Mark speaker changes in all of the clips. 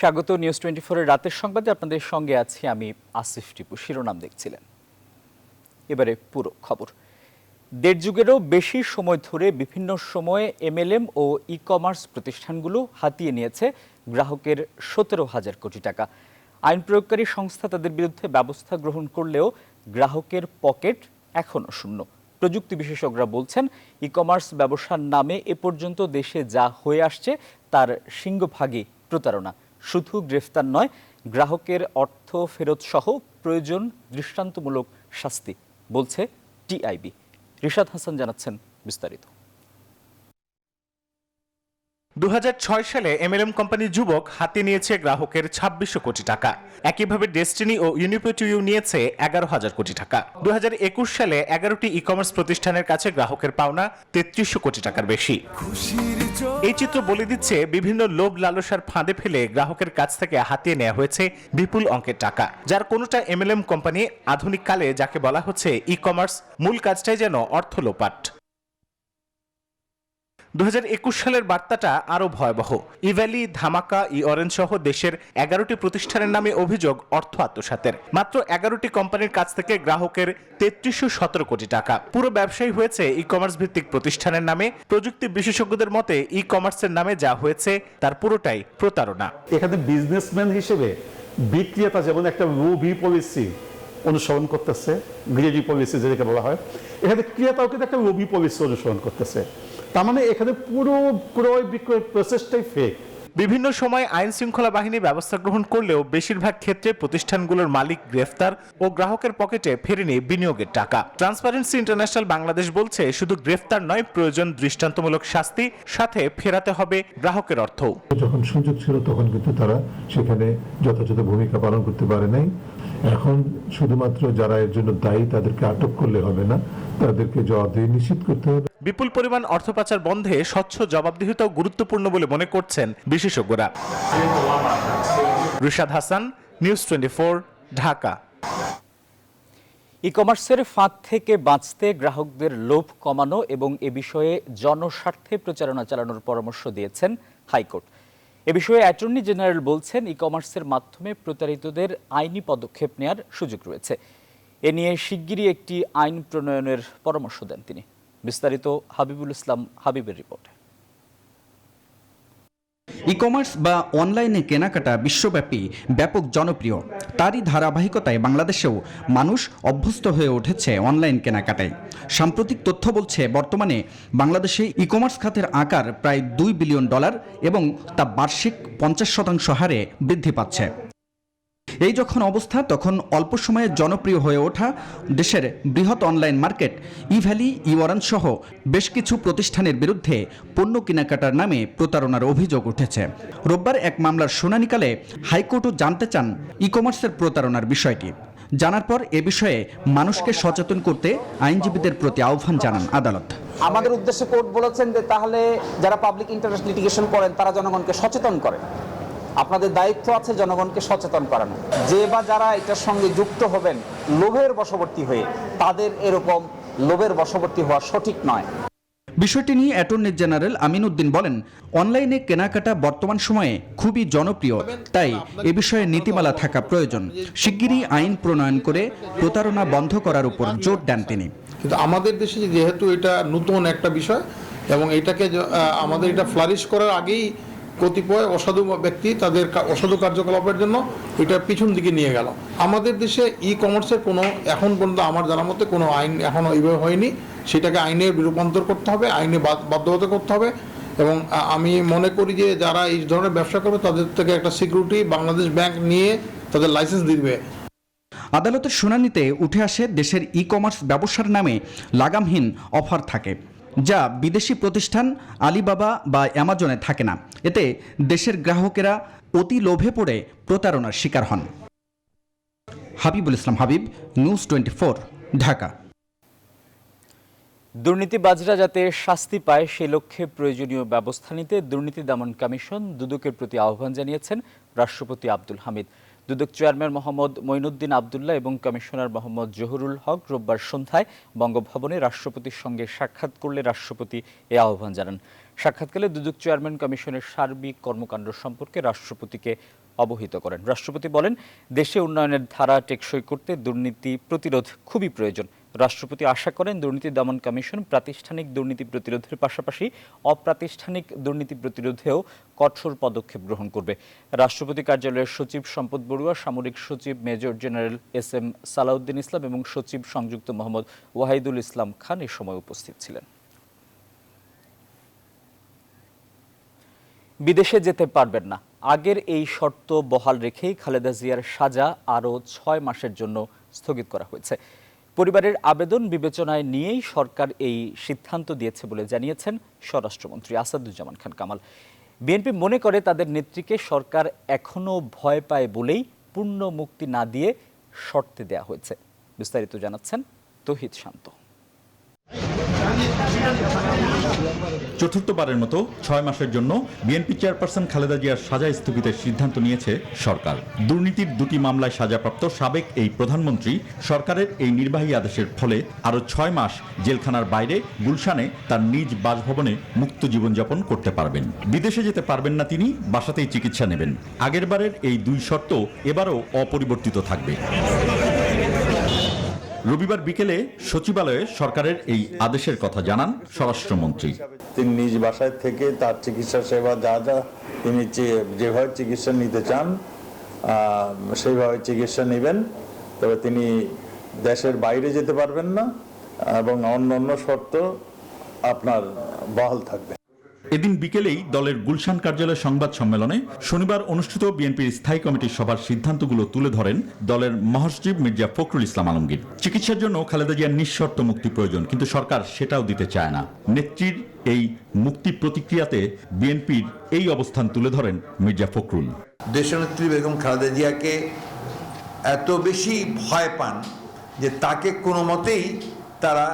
Speaker 1: স্বাগত নিউজ 24 এর রাতের সংবাদে আপনাদের সঙ্গে আছি আমি আসিফ টিপু। শিরোনাম দেখছিলেন, এবারে পুরো খবর। দেড় যুগেরও বেশি সময় ধরে বিভিন্ন সময়ে এমএলএম ও ই কমার্স প্রতিষ্ঠানগুলো হাতিয়ে নিয়েছে গ্রাহকের 17,000 কোটি টাকা। আইন প্রয়োগকারী সংস্থা তাদের বিরুদ্ধে ব্যবস্থা গ্রহণ করলেও গ্রাহকের পকেট এখনও শূন্য। প্রযুক্তি বিশেষজ্ঞরা বলছেন, ই কমার্স ব্যবসার নামে এ পর্যন্ত দেশে যা হয়ে আসছে তার সিংহভাগই প্রতারণা। শুধু গ্রেফতার নয়, গ্রাহকের অর্থ ফেরত সহ প্রয়োজন দৃষ্টান্তমূলক শাস্তি, বলছে টিআইবি। রিশাদ হাসান জানাচ্ছেন বিস্তারিত।
Speaker 2: 2006 সালে এমএলএম কোম্পানির যুবক হাতে নিয়েছে গ্রাহকের 2600 কোটি টাকা। একইভাবে ডেস্টিনি ও ইউনিপেটিউ নিয়েছে 11,000 কোটি টাকা। 2021 সালে 11টি ই কমার্স প্রতিষ্ঠানের কাছে গ্রাহকের পাওনা 3300 কোটি টাকার বেশি। এই চিত্র বলে দিচ্ছে বিভিন্ন লোভ লালসার ফাঁদে ফেলে গ্রাহকের কাছ থেকে হাতিয়ে নেওয়া হয়েছে বিপুল অঙ্কের টাকা, যার কোনোটা এমএলএম কোম্পানি। আধুনিক কালে যাকে বলা হচ্ছে ই কমার্স, মূল কাজটাই যেন অর্থ লোপাট। 2021 সালের বার্তাটা আরো ভয়াবহ। ইভ্যালি, ধামাকা, ই অরেঞ্জ সহ দেশের 11টি প্রতিষ্ঠানের নামে অভিযোগ অর্থ আত্মসাতের। মাত্র 11টি কোম্পানির কাছ থেকে গ্রাহকের 3317 কোটি টাকা। পুরো ব্যবসায়ী হয়েছে ই কমার্স ভিত্তিক প্রতিষ্ঠানের নামে। প্রযুক্তি বিশেষজ্ঞদের মতে ই কমার্সের নামে যা হয়েছে তার পুরোটাই প্রতারণা।
Speaker 3: এখানে বিজনেসম্যান হিসেবে বিক্রেতা যেমন একটা রুবি পলিসি অনুসরণ করতেছে, গ্রেডি পলিসি যেটাকে বলা হয়, এখানে ক্রেতাও কিন্তু একটা রুবি পলিসি অনুসরণ করতেছে। তার মানে এখানে পুরো ক্রয় বিক্রয় প্রসেসটাই ফেক।
Speaker 2: বিভিন্ন সময় আইন শৃঙ্খলা বাহিনী ব্যবস্থা গ্রহণ করলেও বেশিরভাগ ক্ষেত্রে প্রতিষ্ঠানগুলোর মালিক গ্রেফতার ও গ্রাহকের পকেটে ফেরেনি বিনিয়োগের টাকা। ট্রান্সপারেন্সি ইন্টারন্যাশনাল বাংলাদেশ বলছে, শুধু গ্রেফতার নয়, প্রয়োজন দৃষ্টান্তমূলক শাস্তি, সাথে ফেরাতে হবে গ্রাহকের অর্থ।
Speaker 4: যখন সুযোগ ছিল তখন কিন্তু তারা সেখানে যথাযথ ভূমিকা পালন করতে পারে নাই। এখন শুধুমাত্র যারা এর জন্য দায়ী তাদেরকে আটক করলে হবে না, তাদেরকে জবাবদিহি নিশ্চিত করতে হবে।
Speaker 2: বিপুল পরিমাণ অর্থ পাচার বন্ধে স্বচ্ছ জবাবদিহিতাও গুরুত্বপূর্ণ বলে মনে করছেন বিশেষজ্ঞরা। রিশাদ হাসান, নিউজ 24, ঢাকা।
Speaker 1: ই কমার্সের ফাঁদ থেকে বাঁচতে গ্রাহকদের লোভ কমানো এবং এ বিষয়ে জনস্বার্থে প্রচারণা চালানোর পরামর্শ দিয়েছেন হাইকোর্ট। এ বিষয়ে অ্যাটর্নি জেনারেল বলছেন, ই কমার্সের মাধ্যমে প্রতারিতদের আইনি পদক্ষেপ নেওয়ার সুযোগ রয়েছে। এ নিয়ে শিগগিরই একটি আইন প্রণয়নের পরামর্শ দেন তিনি। বিস্তারিত হাবিবুল ইসলাম হাবিবের রিপোর্টে।
Speaker 5: ই কমার্স বা অনলাইনে কেনাকাটা বিশ্বব্যাপী ব্যাপক জনপ্রিয়। তারই ধারাবাহিকতায় বাংলাদেশেও মানুষ অভ্যস্ত হয়ে উঠেছে অনলাইন কেনাকাটায়। সাম্প্রতিক তথ্য বলছে, বর্তমানে বাংলাদেশে ই কমার্স খাতের আকার প্রায় $2 বিলিয়ন এবং তা বার্ষিক 50% হারে বৃদ্ধি পাচ্ছে। এই যখন অবস্থা, তখন অল্প সময়ে জনপ্রিয় হয়ে ওঠা দেশের বৃহৎ অনলাইন মার্কেট ইভ্যালি, ই অরেঞ্জ সহ বেশ কিছু প্রতিষ্ঠানের বিরুদ্ধে পণ্য কেনাকাটার নামে প্রতারণার অভিযোগ উঠেছে। রোববার এক মামলার শুনানিকালে হাইকোর্টও জানতে চান ই কমার্সের প্রতারণার বিষয়টি। জানার পর এ বিষয়ে মানুষকে সচেতন করতে আইনজীবীদের প্রতি আহ্বান জানান আদালত।
Speaker 6: আমাদের উদ্দেশ্যে কোর্ট বলেছেন যে তাহলে যারা পাবলিক ইন্টারেস্ট লিটিগেশন করেন তারা জনগণকে সচেতন করেন। আপনাদের দায়িত্ব আছে জনগণকে সচেতন করানো। যে বা যারা এটার সঙ্গে যুক্ত হবেন লোভের বশবর্তী হয়ে, তাদের এরকম লোভের বশবর্তী হওয়া সঠিক নয়।
Speaker 5: বিষয়টি নিয়ে অ্যাটর্নি জেনারেল আমিন উদ্দিন বলেন, অনলাইনে কেনাকাটা বর্তমান সময়ে খুবই জনপ্রিয়, তাই এ বিষয়ে নীতিমালা থাকা প্রয়োজন। শিগগিরই আইন প্রণয়ন করে প্রতারণা বন্ধ করার উপর জোর দেন তিনি।
Speaker 7: কিন্তু আমাদের দেশে যেহেতু এটা নতুন একটা বিষয় এবং এটাকে আমাদের এটা ফ্লারিশ করার আগেই কতিপয় অসাধু ব্যক্তি তাদের অসাধু কার্যকলাপের জন্য এটা পিছন দিকে নিয়ে গেল। আমাদের দেশে ই কমার্সের কোনো এখন পর্যন্ত আমার জানার মতে কোনো আইন এখনও এইভাবে হয়নি। সেটাকে আইনে রূপান্তর করতে হবে, আইনে বাধ্যবাধকতা করতে হবে। এবং আমি মনে করি যে যারা এই ধরনের ব্যবসা করবে তাদের থেকে একটা সিকিউরিটি বাংলাদেশ ব্যাংক নিয়ে তাদের লাইসেন্স দিবে।
Speaker 5: আদালতের শুনানিতে উঠে আসে, দেশের ই কমার্স ব্যবসার নামে লাগামহীন অফার থাকে, যা বিদেশি প্রতিষ্ঠান আলিবাবা বা অ্যামাজনে থাকে না। এতে দেশের গ্রাহকেরা অতি লোভে পড়ে প্রতারণার শিকার হন। হাবিবুল ইসলাম হাবিব, নিউজ 24, ঢাকা।
Speaker 1: দুর্নীতিবাজরা যাতে শাস্তি পায় সে লক্ষ্যে প্রয়োজনীয় ব্যবস্থা নিতে দুর্নীতি দমন কমিশন দুদকের প্রতি আহ্বান জানিয়েছেন রাষ্ট্রপতি আব্দুল হামিদ। দুদক চেয়ারম্যান মোহাম্মদ মঈনুদ্দিন আবদুল্লাহ এবং কমিশনার মোহাম্মদ জহুরুল হক রোববার সন্ধ্যায় বঙ্গভবনে রাষ্ট্রপতির সঙ্গে সাক্ষাৎ করলে রাষ্ট্রপতি এ আহ্বান জানান। সাক্ষাৎকালে দুদক চেয়ারম্যান কমিশনের সার্বিক কর্মকাণ্ড সম্পর্কে রাষ্ট্রপতিকে অবহিত করেন। রাষ্ট্রপতি বলেন, দেশে উন্নয়নের ধারা টেকসই করতে দুর্নীতি প্রতিরোধ খুবই প্রয়োজন। রাষ্ট্রপতি আশা করেন দুর্নীতি দমন কমিশন প্রাতিষ্ঠানিক দুর্নীতি প্রতিরোধের পাশাপাশি অপ্রাতিষ্ঠানিক দুর্নীতি প্রতিরোধেও কঠোর পদক্ষেপ গ্রহণ করবে। রাষ্ট্রপতি কার্যালয়ের সচিব সম্পদ বড়ুয়া, সামরিক সচিব মেজর জেনারেল এস.এম. সালাউদ্দিন ইসলাম এবং সচিব সংযুক্ত মোহাম্মদ ওয়াহিদুল ইসলাম খান এ সময় উপস্থিত ছিলেন। বিদেশে যেতে পারবেন না, আগের এই শর্ত বহাল রেখেই খালেদা জিয়ার সাজা আরও 6 মাসের জন্য স্থগিত করা হয়েছে। পরিবারের আবেদন বিবেচনায় নিয়েই সরকার এই সিদ্ধান্ত দিয়েছে বলে জানিয়েছেন স্বরাষ্ট্রমন্ত্রী আসাদুজ্জামান খান কামাল। বিএনপি মনে করে তাদের নেত্রীকে সরকার এখনও ভয় পায় বলেই পূর্ণ মুক্তি না দিয়ে শর্তে দেয়া হয়েছে। বিস্তারিত জানাচ্ছেন তৌহিদ শান্ত।
Speaker 8: চতুর্থবারের মতো 6 মাসের জন্য বিএনপি চেয়ারপারসন খালেদা জিয়ার সাজা স্থগিতের সিদ্ধান্ত নিয়েছে সরকার। দুর্নীতির 2টি মামলায় সাজাপ্রাপ্ত সাবেক এই প্রধানমন্ত্রী সরকারের এই নির্বাহী আদেশের ফলে আরও 6 মাস জেলখানার বাইরে গুলশানে তার নিজ বাসভবনে মুক্ত জীবনযাপন করতে পারবেন। বিদেশে যেতে পারবেন না তিনি, বাসাতেই চিকিৎসা নেবেন। আগেরবারের এই 2 শর্ত এবারও অপরিবর্তিত থাকবে। রবিবার বিকেলে সচিবালয়ে সরকারের এই আদেশের কথা জানান স্বরাষ্ট্রমন্ত্রী।
Speaker 9: তিনি নিজ বাসায় থেকে তার চিকিৎসা সেবা যা তিনি যেভাবে চিকিৎসা নিতে চান সেইভাবে চিকিৎসা নেবেন। তবে তিনি দেশের বাইরে যেতে পারবেন না এবং অন্য শর্ত আপনার বহাল থাকবে।
Speaker 8: এদিন বিকেলেই দলের গুলশান কার্যালয়ে সংবাদ সম্মেলনে শনিবার অনুষ্ঠিত বিএনপির স্থায়ী কমিটির সভার সিদ্ধান্তগুলো তুলে ধরেন দলের মহাসচিব মির্জা ফখরুল ইসলাম আলমগীর। চিকিৎসার জন্য খালেদা জিয়ার নিঃশর্ত মুক্তি প্রয়োজন, কিন্তু সরকার সেটাও দিতে চায় না। নেত্রীর এই মুক্তি প্রতিক্রিয়াতে বিএনপির এই অবস্থান তুলে ধরেন মির্জা ফখরুল।
Speaker 10: দেশনেত্রী বেগম খালেদা জিয়াকে এত বেশি ভয় পান যে তাকে কোনো মতেই তারা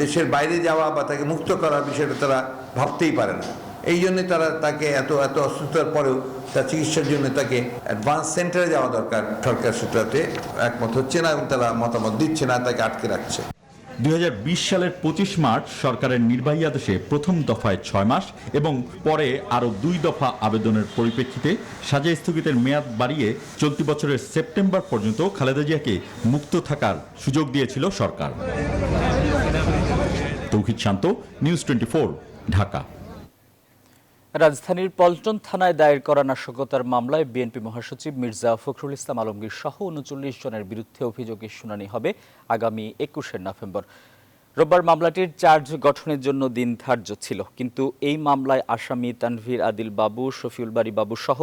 Speaker 10: দেশের বাইরে যাওয়া বা তাকে মুক্ত করার বিষয়টা তারা ভাবতেই পারে না। এই জন্যে তারা তাকে এত অসুস্থতার পরেও তার চিকিৎসার জন্য তাকে অ্যাডভান্স সেন্টারে যাওয়া দরকার। সরকার সেটাতে একমত হচ্ছে না এবং তারা মতামত দিচ্ছে না, তাকে আটকে রাখছে।
Speaker 8: 2020 সালের 25 মার্চ সরকারের নির্বাহী আদেশে প্রথম দফায় 6 মাস এবং পরে আরও 2 দফা আবেদনের পরিপ্রেক্ষিতে সাজা স্থগিতের মেয়াদ বাড়িয়ে চলতি বছরের সেপ্টেম্বর পর্যন্ত খালেদা জিয়াকে মুক্ত থাকার সুযোগ দিয়েছিল সরকার। তৌহিদ শান্ত, নিউজ 24, ঢাকা।
Speaker 1: রাজধানীর পল্টন থানায় দায়ের করা নাশকতার মামলায় বিএনপি মহাসচিব মির্জা ফখরুল ইসলাম আলমগীর সহ 39 জনের বিরুদ্ধে অভিযোগের শুনানি হবে আগামী 21 নভেম্বর। রোববার মামলাটির চার্জ গঠনের জন্য দিন ধার্য ছিল, কিন্তু এই মামলায় আসামি তানভীর আদিল বাবু, শফিউল বারী বাবু সহ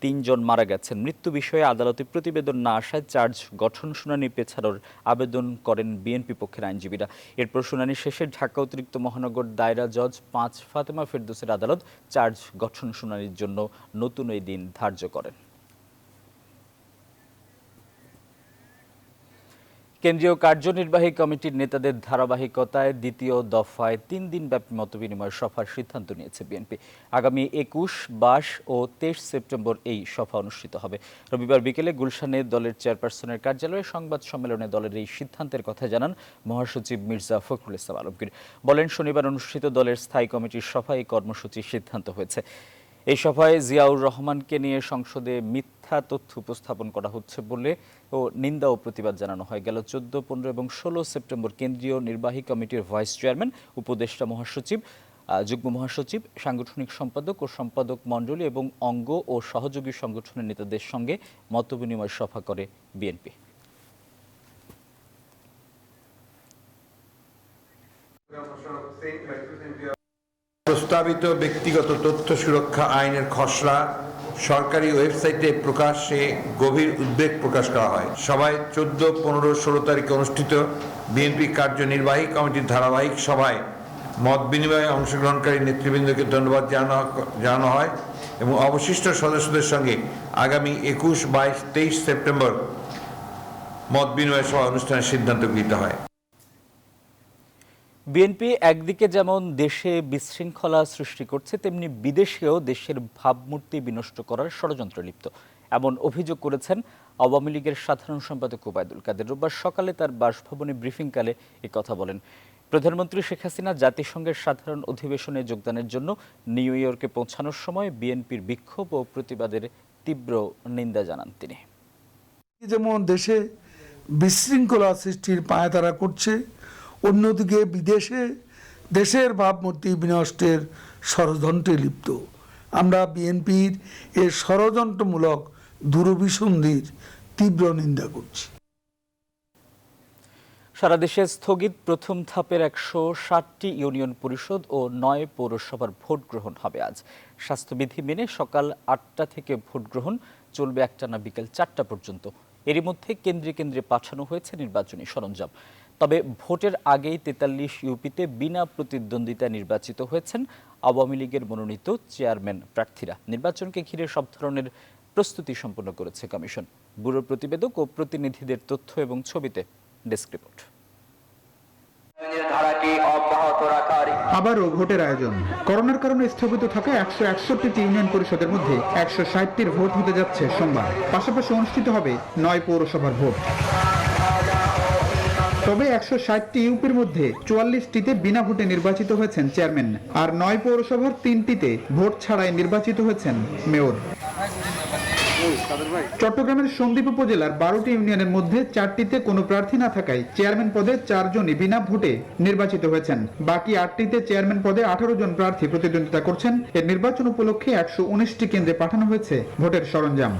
Speaker 1: 3 জন মারা গেছেন। মৃত্যু বিষয়ে আদালতে প্রতিবেদন না আসায় চার্জ গঠন শুনানি পেছানোর আবেদন করেন বিএনপি পক্ষের আইনজীবীরা। এরপর শুনানি শেষে ঢাকা অতিরিক্ত মহানগর দায়রা জজ 5 ফাতেমা ফেরদৌসের আদালত চার্জ গঠন শুনানির জন্য নতুন এই দিন ধার্য করেন। কেন্দ্রীয় কার্যনির্বাহী কমিটির নেতাদের ধারাবাহিকতায় দ্বিতীয় দফায় 3 দিনব্যাপী মতবিনিময় সভার সিদ্ধান্ত নিয়েছে বিএনপি। আগামী 21, 22 ও 23 সেপ্টেম্বর এই সভা অনুষ্ঠিত হবে। রবিবার বিকেলে গুলশানে দলের চেয়ারপারসনের কার্যালয়ে সংবাদ সম্মেলনে দলের এই সিদ্ধান্তের কথা জানান মহাসচিব মির্জা ফখরুল ইসলাম আলমগীর। বলেন, শনিবার অনুষ্ঠিত দলের স্থায়ী কমিটির সভায় এই কর্মসূচির সিদ্ধান্ত হয়েছে। এই সভায় জিয়াউর রহমানকে নিয়ে সংসদে মিথ্যা তথ্য উপস্থাপন করা হচ্ছে বলে নিন্দা ও প্রতিবাদ জানানো হয়। গেল 14, 15 এবং 16 সেপ্টেম্বর কেন্দ্রীয় নির্বাহী কমিটির ভাইস চেয়ারম্যান, উপদেষ্টা মহাসচিব, যুগ্ম মহাসচিব, সাংগঠনিক সম্পাদক ও সম্পাদক মণ্ডলী এবং অঙ্গ ও সহযোগী সংগঠনের নেতাদের সঙ্গে মতবিনিময় সভা করে বিএনপি।
Speaker 10: প্রস্তাবিত ব্যক্তিগত তথ্য সুরক্ষা আইনের খসড়া সরকারি ওয়েবসাইটে প্রকাশে গভীর উদ্বেগ প্রকাশ করা হয়। সভায় 14, 15, 16 তারিখে অনুষ্ঠিত বিএনপি কার্যনির্বাহী কমিটির ধারাবাহিক সভায় মত বিনিময়ে অংশগ্রহণকারী নেতৃবৃন্দকে ধন্যবাদ জানানো হয় এবং অবশিষ্ট সদস্যদের সঙ্গে আগামী 21, 22, 23 সেপ্টেম্বর মত বিনিময় সভা অনুষ্ঠানের সিদ্ধান্ত গৃহীত হয়।
Speaker 1: বিএনপি একদিকে যেমন দেশে বিশৃঙ্খলা সৃষ্টি করছে, তেমনি বিদেশেও দেশের ভাবমূর্তি বিনষ্ট করার ষড়যন্ত্রে লিপ্ত, এমন অভিযোগ করেছেন আওয়ামী লীগের সাধারণ সম্পাদক ওবায়দুল কাদের। রোববার সকালে তার বাসভবনে ব্রিফিংকালে কথা বলেন। প্রধানমন্ত্রী শেখ হাসিনা জাতিসংঘের সাধারণ অধিবেশনে যোগদানের জন্য নিউ ইয়র্কে পৌঁছানোর সময় বিএনপির বিক্ষোভ ও প্রতিবাদের তীব্র নিন্দা জানান তিনি।
Speaker 11: যেমন দেশে বিশৃঙ্খলা সৃষ্টির পায়তারা করছে, অন্যদিকে বিদেশে দেশের ভাবমূর্তি বিনষ্টের ষড়যন্ত্রে লিপ্ত। আমরা বিএনপির এর ষড়যন্ত্রমূলক দুরভিসন্ধির তীব্র নিন্দা করছি।
Speaker 1: সারা দেশে স্থগিত প্রথম ধাপের 160টি ইউনিয়ন পরিষদ ও 9 পৌরসভার ভোট গ্রহণ হবে আজ। স্বাস্থ্যবিধি মেনে সকাল 8টা থেকে ভোট গ্রহণ চলবে একটানা বিকেল 4টা পর্যন্ত। এরই মধ্যে কেন্দ্রে কেন্দ্রে পাঠানো হয়েছে নির্বাচনী সরঞ্জাম। তবে ভোটের আগেই 43 ইউপিতে বিনা প্রতিদ্বন্দ্বিতায় নির্বাচিত হয়েছেন আওয়ামী লীগের মনোনীত চেয়ারম্যান প্রার্থীরা। নির্বাচনকে ঘিরে সব ধরনের প্রস্তুতি সম্পন্ন করেছে কমিশন। ব্যুরোর প্রতিবেদক ও প্রতিনিধিদের তথ্য এবং ছবিতে ডেস্ক রিপোর্ট।
Speaker 12: আবারও ভোটের আয়োজন। করোনার কারণে স্থগিত থাকা 161টি ইউনিয়ন পরিষদের মধ্যে 160টির ভোট হতে যাচ্ছে সোমবার। পাশাপাশি অনুষ্ঠিত হবে 9 পৌরসভার ভোট। তবে 160টি ইউপির মধ্যে 44টিতে বিনা ভোটে নির্বাচিত হয়েছেন চেয়ারম্যান, আর 9 পৌরসভার 3টিতে ভোট ছাড়াই নির্বাচিত হয়েছেন মেয়র। চট্টগ্রামের সন্দ্বীপ উপজেলার 12টি ইউনিয়নের মধ্যে 4টিতে কোনো প্রার্থী না থাকায় চেয়ারম্যান পদে 4 জনই বিনা ভোটে নির্বাচিত হয়েছেন। বাকি 8টিতে চেয়ারম্যান পদে 18 জন প্রার্থী প্রতিদ্বন্দ্বিতা করছেন। এর নির্বাচন উপলক্ষে 119টি কেন্দ্রে পাঠানো হয়েছে ভোটের সরঞ্জাম।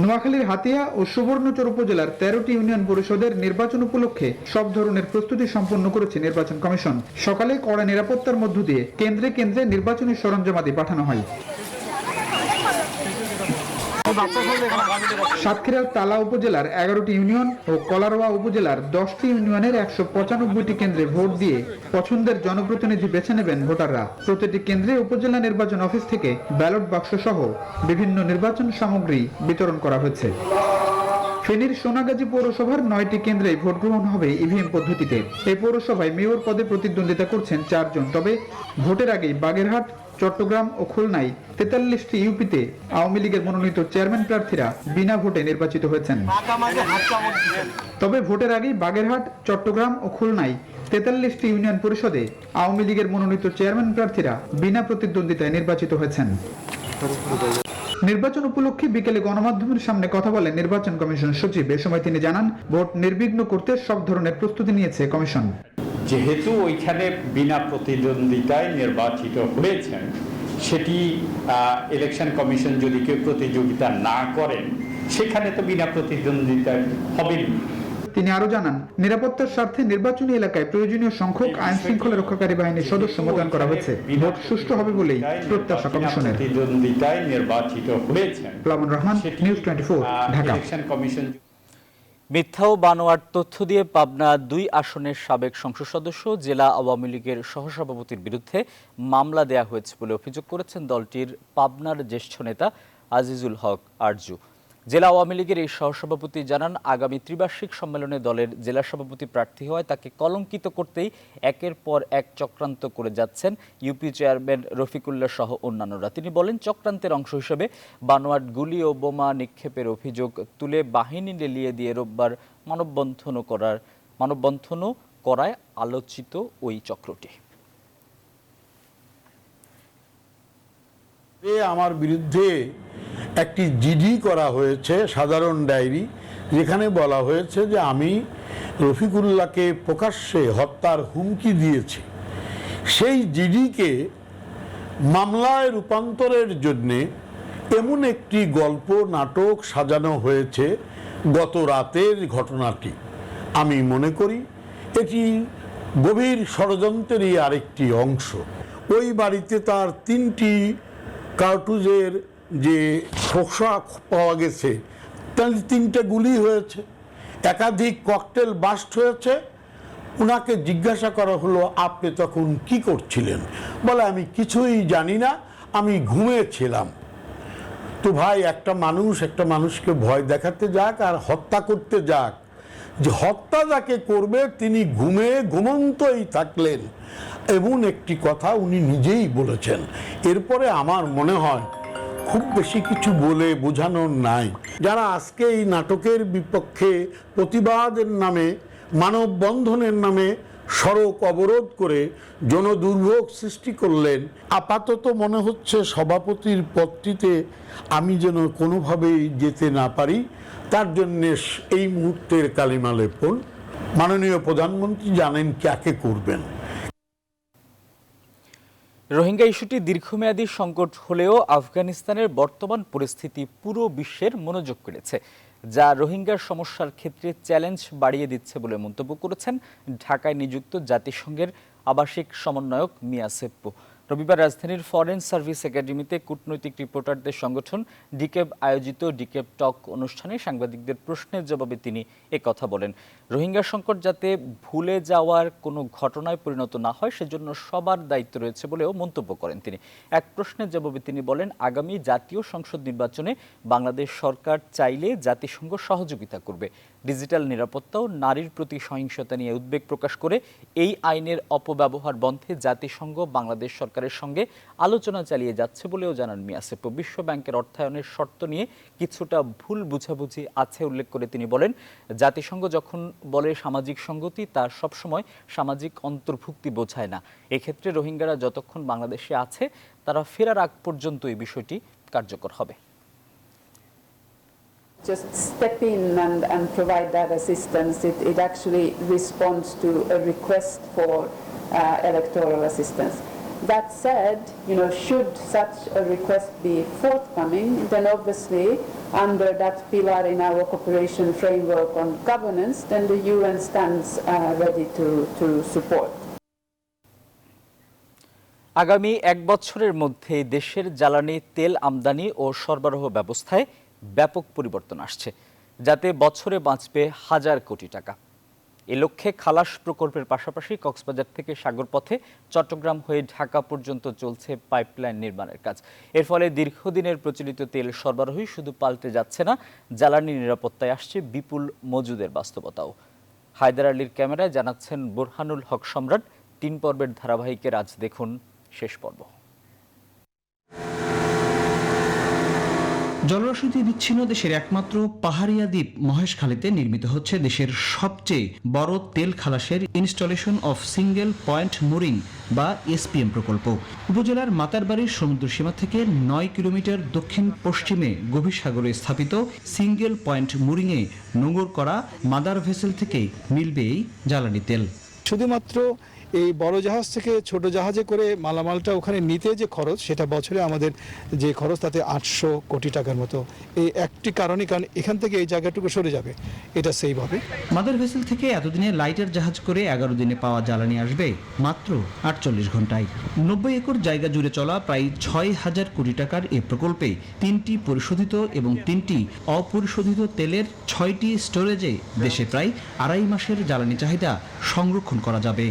Speaker 12: নোয়াখালীর হাতিয়া ও সুবর্ণচর উপজেলার 13টি ইউনিয়ন পরিষদের নির্বাচন উপলক্ষে সব ধরনের প্রস্তুতি সম্পন্ন করেছে নির্বাচন কমিশন। সকালে কড়া নিরাপত্তার মধ্য দিয়ে কেন্দ্রে কেন্দ্রে নির্বাচনী সরঞ্জামাদি পাঠানো হয়। সাতক্ষীরার তালা উপজেলার 11টি ইউনিয়ন ও কলারোয়া উপজেলার 10টি ইউনিয়নের 195টি কেন্দ্রে ভোট দিয়ে পছন্দের জনপ্রতিনিধি বেছে নেবেন ভোটাররা। প্রতিটি কেন্দ্রে উপজেলা নির্বাচন অফিস থেকে ব্যালট বাক্স সহ বিভিন্ন নির্বাচন সামগ্রী বিতরণ করা হয়েছে। ফেনীর সোনাগাজী পৌরসভার 9টি কেন্দ্রে ভোট গ্রহণ হবে ইভিএম পদ্ধতিতে। এই পৌরসভায় মেয়র পদে প্রতিদ্বন্দ্বিতা করছেন 4 জন। তবে ভোটের আগেই বাগেরহাট, চট্টগ্রাম ও খুলনায় 43টি ইউপিতে আওয়ামী লীগের মনোনীত চেয়ারম্যান প্রার্থীরা বিনা ভোটে নির্বাচিত হয়েছেন। তবে ভোটের আগেই বাগেরহাট, চট্টগ্রাম ও খুলনায় 43টি ইউনিয়ন পরিষদে আওয়ামী লীগের মনোনীত চেয়ারম্যান প্রার্থীরা বিনা প্রতিদ্বন্দ্বিতায় নির্বাচিত হয়েছেন। নির্বাচন উপলক্ষে বিকেলে গণমাধ্যমের সামনে কথা বলেন নির্বাচন কমিশন সচিব। এ সময় তিনি জানান, ভোট নির্বিঘ্ন করতে সব ধরনের প্রস্তুতি নিয়েছে কমিশন।
Speaker 13: যেহেতু ওইখানে বিনা প্রতিদ্বন্দ্বিতায় নির্বাচিত হয়েছেন, সেটি ইলেকশন কমিশন যদি কেউ প্রতিযোগিতা না করেন, সেখানে তো বিনা প্রতিদ্বন্দ্বিতায় হবেন।
Speaker 12: তিনি আরো জানান, নিরাপত্তার স্বার্থে নির্বাচনী এলাকায় প্রয়োজনীয় সংখ্যক আইন শৃঙ্খলা রক্ষাকারী বাহিনীর সদস্য মোতায়েন করা হয়েছে। ভোট সুষ্ঠু হবে বলেই প্রত্যাশা কমিশনের।
Speaker 13: প্রতিদ্বন্দ্বিতায় নির্বাচিত হয়েছেন।
Speaker 12: প্লাবন রহমান, নিউজ 24, ঢাকা।
Speaker 1: মিথ্যা ও বানোয়াট তথ্য দিয়ে পাবনা 2 আসনের সাবেক সংসদ সদস্য জেলা আওয়ামী লীগের সহসভাপতির বিরুদ্ধে মামলা দেয়া হয়েছে বলে অভিযোগ করেছেন দলটির পাবনার জ্যেষ্ঠ নেতা আজিজুল হক আরজু। জেলা আওয়ামী লীগের এই সহসভাপতি জানান, আগামী ত্রিবার্ষিক সম্মেলনে দলের জেলা সভাপতি প্রার্থী হওয়ায় তাকে কলঙ্কিত করতেই একের পর এক চক্রান্ত করে যাচ্ছেন ইউপি চেয়ারম্যান রফিকুল্লাহ সহ অন্যান্যরা। তিনি বলেন, চক্রান্তের অংশ হিসেবে বানোয়াট গুলি ও বোমা নিক্ষেপের অভিযোগ তুলে বাহিনী লেলিয়ে দিয়ে রোববার মানববন্ধনও করায় আলোচিত ওই চক্রটি।
Speaker 14: আমার বিরুদ্ধে একটি জিডি করা হয়েছে, সাধারণ ডায়েরি, যেখানে বলা হয়েছে যে আমি রফিকুল্লাহকে প্রকাশ্যে হত্যার হুমকি দিয়েছি। সেই জিডিকে মামলায় রূপান্তরের জন্যে এমন একটি গল্প নাটক সাজানো হয়েছে গত রাতের ঘটনাটি। আমি মনে করি এটি গভীর ষড়যন্ত্রেরই আরেকটি অংশ। ওই বাড়িতে তার 3টি কার্তুজের যে খোসা পাওয়া গেছে, তার 3টে গুলি হয়েছে, একাধিক ককটেল বাস্ট হয়েছে। ওনাকে জিজ্ঞাসা করা হলো, আপনি তখন কি করছিলেন? বলে, আমি কিছুই জানি না, আমি ঘুমিয়েছিলাম। তো ভাই, একটা মানুষকে ভয় দেখাতে যাক আর হত্যা করতে যাক, যে হত্যা যাকে করবে তিনি ঘুমন্তই থাকলেন, এমন একটি কথা উনি নিজেই বলেছেন। এরপরে আমার মনে হয় খুব বেশি কিছু বলে বোঝানোর নাই। যারা আজকে এই নাটকের বিপক্ষে প্রতিবাদের নামে, মানববন্ধনের নামে সড়ক অবরোধ করে জনদুর্ভোগ সৃষ্টি করলেন। আপাতত মনে হচ্ছে সভাপতির পদটিতে আমি যেন কোনোভাবেই যেতে না পারি, তার জন্য এই মুহূর্তের কালিমা লেপন। মাননীয় প্রধানমন্ত্রী জানেন কাকে করবেন।
Speaker 1: রোহিঙ্গা ইস্যুটি দীর্ঘমেয়াদী সংকট হলেও আফগানিস্তানের বর্তমান পরিস্থিতি পুরো বিশ্বের মনোযোগ কেড়েছে, যা রোহিঙ্গার সমস্যার ক্ষেত্রে চ্যালেঞ্জ বাড়িয়ে দিচ্ছে বলে মন্তব্য করেছেন ঢাকায় নিযুক্ত জাতিসংঘের আবাসিক সমন্বয়ক মিয়া সেপ্পু। রবিবার রাজধানীর ফরেন সার্ভিস একাডেমিতে কূটনৈতিক রিপোর্টারদের সংগঠন ডিকেব আয়োজিত ডিকেব টক অনুষ্ঠানে সাংবাদিকদের প্রশ্নের জবাবে তিনি একথা বলেন। রোহিঙ্গা সংকট যাতে ভুলে যাওয়ার কোনো ঘটনায় পরিণত না হয় সেজন্য সবার দায়িত্ব রয়েছে বলেও মন্তব্য করেন তিনি। এক প্রশ্নের জবাবে তিনি বলেন, আগামী জাতীয় সংসদ নির্বাচনে বাংলাদেশ সরকার চাইলে জাতিসংঘ সহযোগিতা করবে। ডিজিটাল নিরাপত্তা ও নারীর প্রতি সহিংসতা নিয়ে উদ্বেগ প্রকাশ করে এই আইনের অপব্যবহার বন্ধে জাতিসংঘ বাংলাদেশ সরকারের সঙ্গে আলোচনা চালিয়ে যাচ্ছে বলেও জানান মিয়া সেপ্পু। বিশ্ব ব্যাংকের অর্থায়নের শর্ত নিয়ে কিছুটা ভুল বুঝাবুঝি আছে উল্লেখ করে তিনি বলেন, জাতিসংঘ যখন বলে সামাজিক সংগতি, তা সবসময় সামাজিক অন্তর্ভুক্তি বোঝায় না। এক্ষেত্রে রোহিঙ্গারা যতক্ষণ বাংলাদেশে আছে তারা ফেরার আগ পর্যন্ত এই বিষয়টি কার্যকর হবে।
Speaker 15: Just step in and provide that assistance. It actually responds to a request for electoral assistance. That said, should such a request be forthcoming, then obviously under that pillar in our cooperation framework on governance, then the UN stands ready to support.
Speaker 1: আগামী এক বছরের মধ্যে দেশের জ্বালানি তেল আমদানি ও সরবরাহ ব্যবস্থায় ব্যাপক পরিবর্তন আসছে, যাতে বছরে বাঁচবে হাজার কোটি টাকা। এ লক্ষ্যে খালাস প্রকল্পের পাশাপাশি কক্সবাজার থেকে সাগরপথে চট্টগ্রাম হয়ে ঢাকা পর্যন্ত চলছে পাইপলাইন নির্মাণের কাজ। এর ফলে দীর্ঘদিনের প্রচলিত তেল সরবরাহই শুধু পাল্টে যাচ্ছে না, জ্বালানি নিরাপত্তায় আসছে বিপুল মজুদের বাস্তবতাও। হায়দার আলীর ক্যামেরায় জানাচ্ছেন বুরহানুল হক সম্রাট। ৩ পর্বের ধারাবাহিকের আজ দেখুন শেষ পর্ব।
Speaker 5: জলরসতি বিচ্ছিন্ন দেশের একমাত্র পাহাড়িয়া দ্বীপ মহেশখালীতে নির্মিত হচ্ছে দেশের সবচেয়ে বড় তেল খালাসের installation of single point mooring বা এসপিএম প্রকল্প। উপজেলার মাতারবাড়ির সমুদ্র সীমা থেকে ৯ কিলোমিটার দক্ষিণ পশ্চিমে গভীর সাগরে স্থাপিত সিঙ্গেল পয়েন্ট মুরিংয়ে নোঙর করা মাদার ভেসেল থেকে মিলবে এই জ্বালানি তেল।
Speaker 16: শুধুমাত্র এই বড় জাহাজ থেকে ছোট জাহাজে করে মালামালটা ওখানে নিতে যে খরচ, সেটা বছরে আমাদের যে খরচ তাতে ৮০০ কোটি টাকার মতো। এই একটি কারণ এখান থেকে এই জায়গাটুকু সরে যাবে, এটা সেইভাবে।
Speaker 5: মাদার ভেসেল থেকে এতদিনে লাইটার জাহাজ করে ১১ দিনে পাওয়া জ্বালানি আসবে মাত্র ৪৮ ঘন্টায়। ৯০ একর জায়গা জুড়ে চলা প্রায় ৬,০০০ কোটি টাকার এ প্রকল্পে ৩টি পরিশোধিত এবং 3টি অপরিশোধিত তেলের 6টি স্টোরেজে দেশে প্রায় ২.৫ মাসের জ্বালানি চাহিদা সংরক্ষণ করা যাবে।